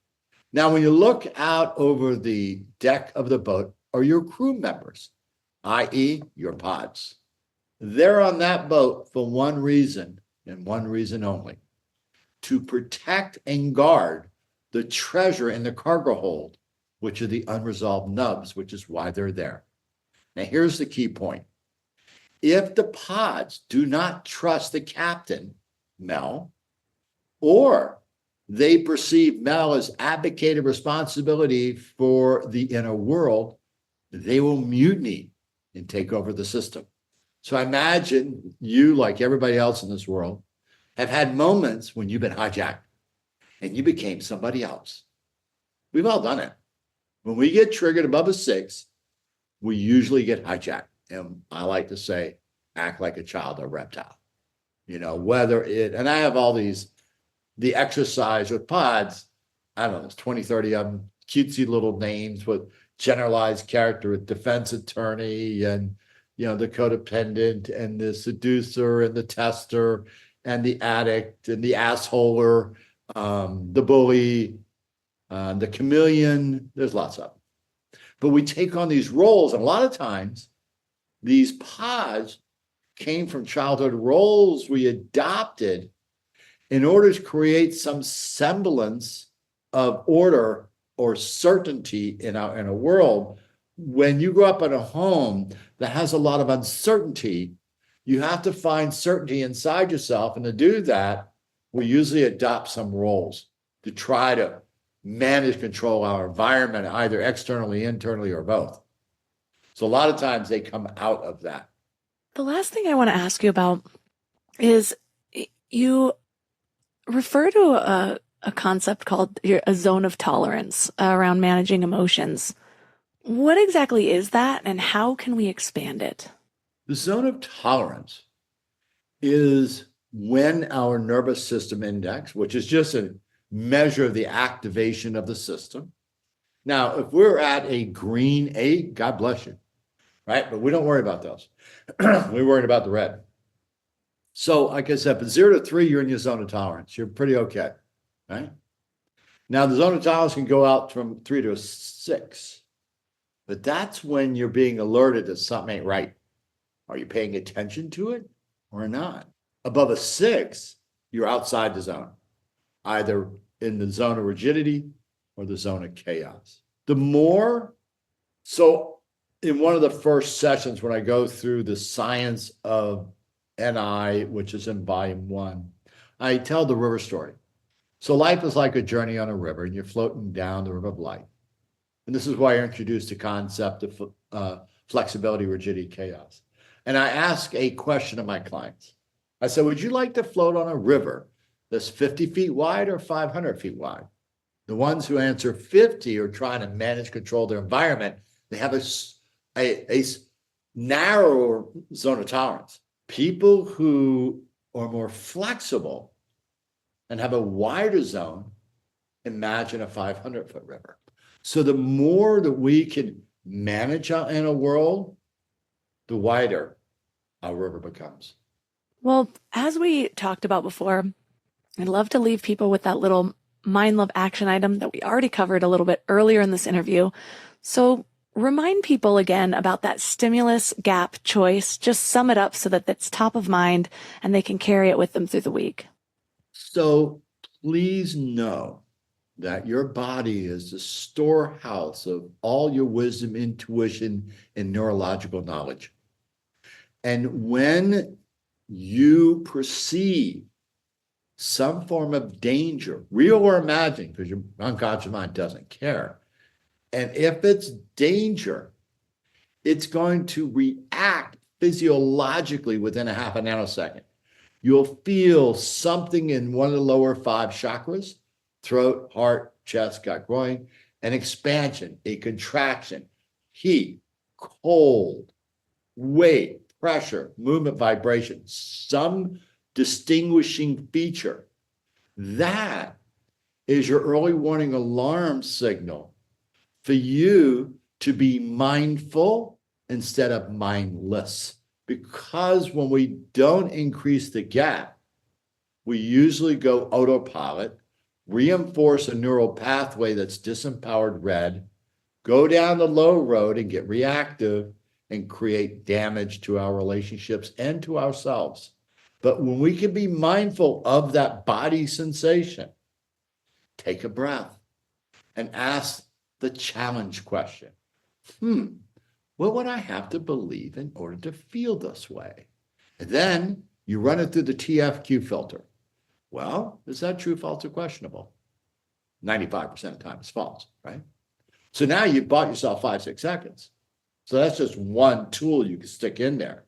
Now, when you look out over the deck of the boat are your crew members, i.e. your pods. They're on that boat for one reason and one reason only, to protect and guard the treasure in the cargo hold, which are the unresolved nubs, which is why they're there. Now, here's the key point. If the pods do not trust the captain, Mel, or they perceive Mel as abdicated responsibility for the inner world, they will mutiny and take over the system. So I imagine you, like everybody else in this world, have had moments when you've been hijacked and you became somebody else. We've all done it. When we get triggered above a 6, we usually get hijacked. And I like to say, act like a child or reptile. Whether and I have all the exercise with pods, I don't know, there's 20, 30 of them, cutesy little names with generalized character with defense attorney and, the codependent and the seducer and the tester and the addict and the assholer, the bully, the chameleon. There's lots of them. But we take on these roles, and a lot of times these pods came from childhood roles we adopted in order to create some semblance of order or certainty in a world. When you grow up in a home that has a lot of uncertainty, you have to find certainty inside yourself. And to do that, we usually adopt some roles to try to manage, control our environment, either externally, internally, or both. So a lot of times they come out of that. The last thing I want to ask you about is you refer to a concept called a zone of tolerance around managing emotions. What exactly is that, and how can we expand it? The zone of tolerance is when our nervous system index, which is just a measure of the activation of the system. Now, if we're at a green 8, God bless you, right? But we don't worry about those. We're worried about the red. So, like I said, from 0 to 3, you're in your zone of tolerance. You're pretty okay, right? Now, the zone of tolerance can go out from 3 to a 6. But that's when you're being alerted that something ain't right. Are you paying attention to it or not? Above a 6, you're outside the zone, either in the zone of rigidity or the zone of chaos. So in one of the first sessions, when I go through the science of NI, which is in volume 1, I tell the river story. So life is like a journey on a river, and you're floating down the river of life. And this is why I introduced the concept of flexibility, rigidity, chaos. And I ask a question of my clients. I said, would you like to float on a river that's 50 feet wide or 500 feet wide? The ones who answer 50 are trying to manage, control their environment. They have a narrower zone of tolerance. People who are more flexible and have a wider zone, imagine a 500-foot river. So the more that we can manage in a world, the wider our river becomes. Well, as we talked about before, I'd love to leave people with that little mind love action item that we already covered a little bit earlier in this interview. So remind people again about that stimulus gap choice. Just sum it up so that that's top of mind and they can carry it with them through the week. So please know that your body is the storehouse of all your wisdom, intuition, and neurological knowledge. And when you perceive some form of danger, real or imagined, because your unconscious mind doesn't care, and if it's danger, it's going to react physiologically within a half a nanosecond. You'll feel something in one of the lower 5 chakras, throat, heart, chest, gut, groin, an expansion, a contraction, heat, cold, weight, pressure, movement, vibration, some distinguishing feature. That is your early warning alarm signal for you to be mindful instead of mindless. Because when we don't increase the gap, we usually go autopilot, reinforce a neural pathway that's disempowered red, go down the low road and get reactive and create damage to our relationships and to ourselves. But when we can be mindful of that body sensation, take a breath and ask the challenge question. What would I have to believe in order to feel this way? And then you run it through the TFQ filter. Well, is that true, false, or questionable? 95% of the time it's false, right? So now you've bought yourself 5-6 seconds. So that's just one tool you can stick in there.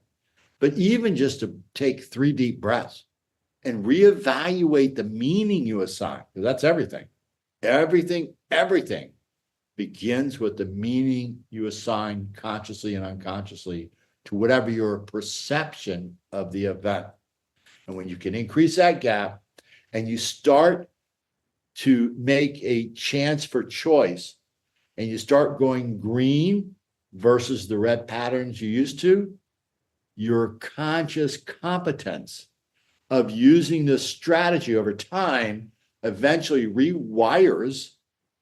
But even just to take 3 deep breaths and reevaluate the meaning you assign, because that's everything. Everything begins with the meaning you assign consciously and unconsciously to whatever your perception of the event. And when you can increase that gap and you start to make a chance for choice and you start going green versus the red patterns you used to, your conscious competence of using this strategy over time eventually rewires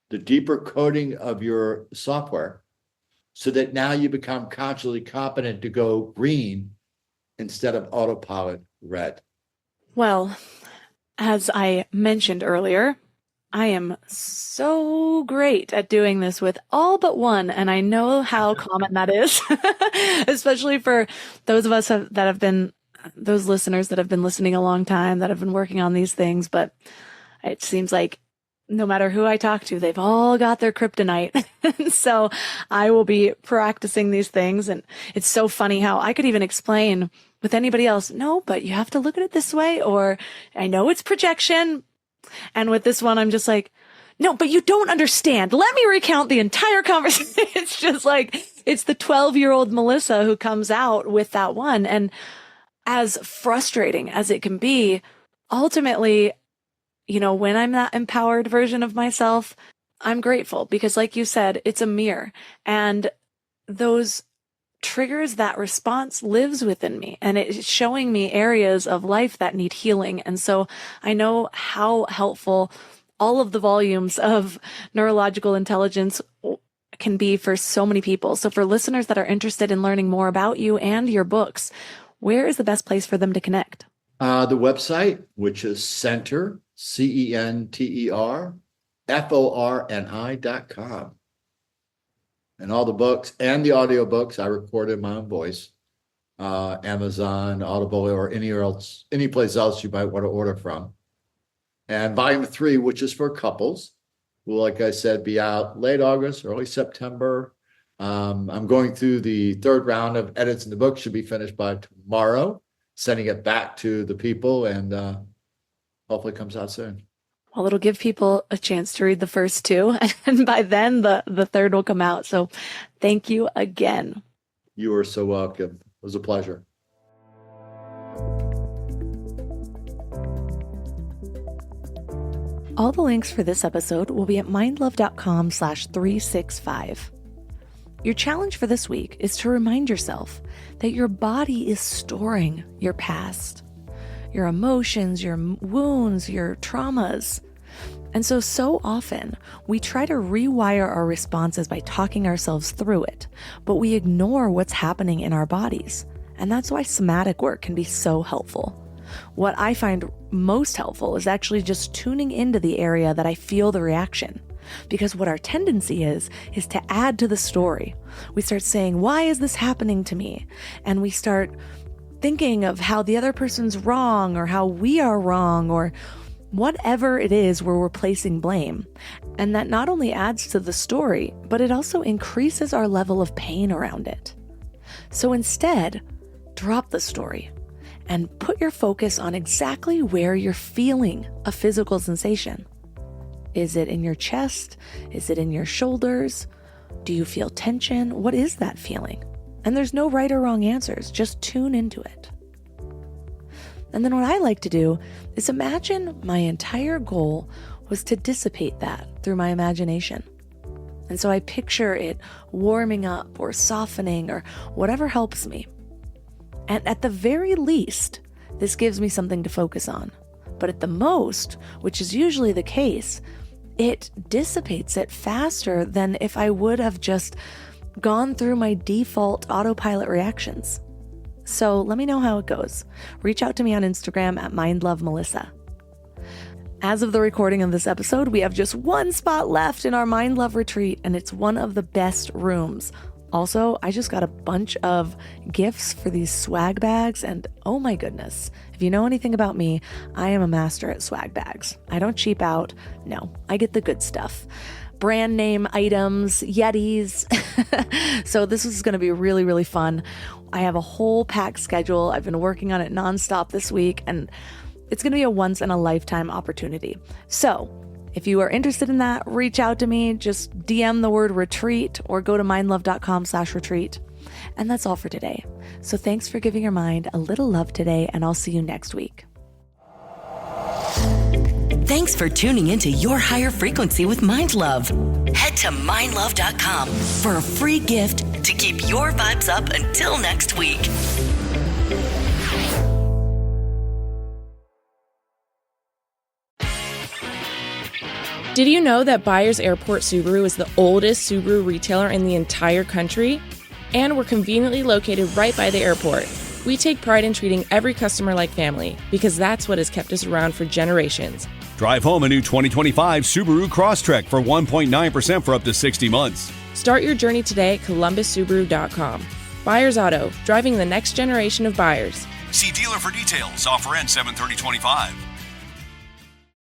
the deeper coding of your software so that now you become consciously competent to go green instead of autopilot red. Well, as I mentioned earlier, I am so great at doing this with all but one, and I know how common that is, especially for those of us that have been, those listeners that have been listening a long time, that have been working on these things. But it seems like no matter who I talk to, they've all got their kryptonite. So I will be practicing these things. And it's so funny how I could even explain with anybody else, no, but you have to look at it this way, or I know it's projection. And with this one, I'm just like, no, but you don't understand. Let me recount the entire conversation. It's just like, it's the 12-year-old Melissa who comes out with that one. And as frustrating as it can be, ultimately, you know, when I'm that empowered version of myself, I'm grateful because, like you said, it's a mirror, and those triggers, that response lives within me, and it's showing me areas of life that need healing. And so I know how helpful all of the volumes of neurological intelligence can be for so many people. So for listeners that are interested in learning more about you and your books, where is the best place for them to connect? The website, which is Center, CenterForni.com. And all the books and the audio books I recorded in my own voice. Amazon, Audible, or any place else you might want to order from. And volume 3, which is for couples, will, like I said, be out late August, early September. I'm going through the 3rd round of edits in the book, should be finished by tomorrow, sending it back to the people, and hopefully it comes out soon. Well, it'll give people a chance to read the first 2, and by then the 3rd will come out. So thank you again. You are so welcome. It was a pleasure. All the links for this episode will be at mindlove.com/365. Your challenge for this week is to remind yourself that your body is storing your past, your emotions, your wounds, your traumas. And so often we try to rewire our responses by talking ourselves through it, but we ignore what's happening in our bodies. And that's why somatic work can be so helpful. What I find most helpful is actually just tuning into the area that I feel the reaction. Because what our tendency is to add to the story. We start saying, why is this happening to me? And we start thinking of how the other person's wrong, or how we are wrong, or whatever it is where we're placing blame. And that not only adds to the story, but it also increases our level of pain around it. So instead, drop the story and put your focus on exactly where you're feeling a physical sensation. Is it in your chest? Is it in your shoulders? Do you feel tension? What is that feeling? And there's no right or wrong answers. Just tune into it. And then what I like to do is imagine my entire goal was to dissipate that through my imagination. And so I picture it warming up or softening or whatever helps me. And at the very least, this gives me something to focus on. But at the most, which is usually the case, it dissipates it faster than if I would have just gone through my default autopilot reactions. So let me know how it goes. Reach out to me on Instagram at mindlovemelissa. As of the recording of this episode, we have just one spot left in our Mind Love retreat, and it's one of the best rooms. Also, I just got a bunch of gifts for these swag bags, and oh my goodness, if you know anything about me, I am a master at swag bags. I don't cheap out. No, I get the good stuff. Brand name items, Yetis. So this is going to be really, really fun. I have a whole packed schedule. I've been working on it nonstop this week, and it's going to be a once in a lifetime opportunity. So If you are interested in that, reach out to me. Just DM the word retreat or go to mindlove.com/retreat. And that's all for today. So thanks for giving your mind a little love today, and I'll see you next week. Thanks for tuning into Your Higher Frequency with Mind Love. Head to mindlove.com for a free gift to keep your vibes up until next week. Did you know that Byers Airport Subaru is the oldest Subaru retailer in the entire country? And we're conveniently located right by the airport. We take pride in treating every customer like family because that's what has kept us around for generations. Drive home a new 2025 Subaru Crosstrek for 1.9% for up to 60 months. Start your journey today at columbussubaru.com. Byers Auto, driving the next generation of buyers. See dealer for details. Offer ends 7/30/25.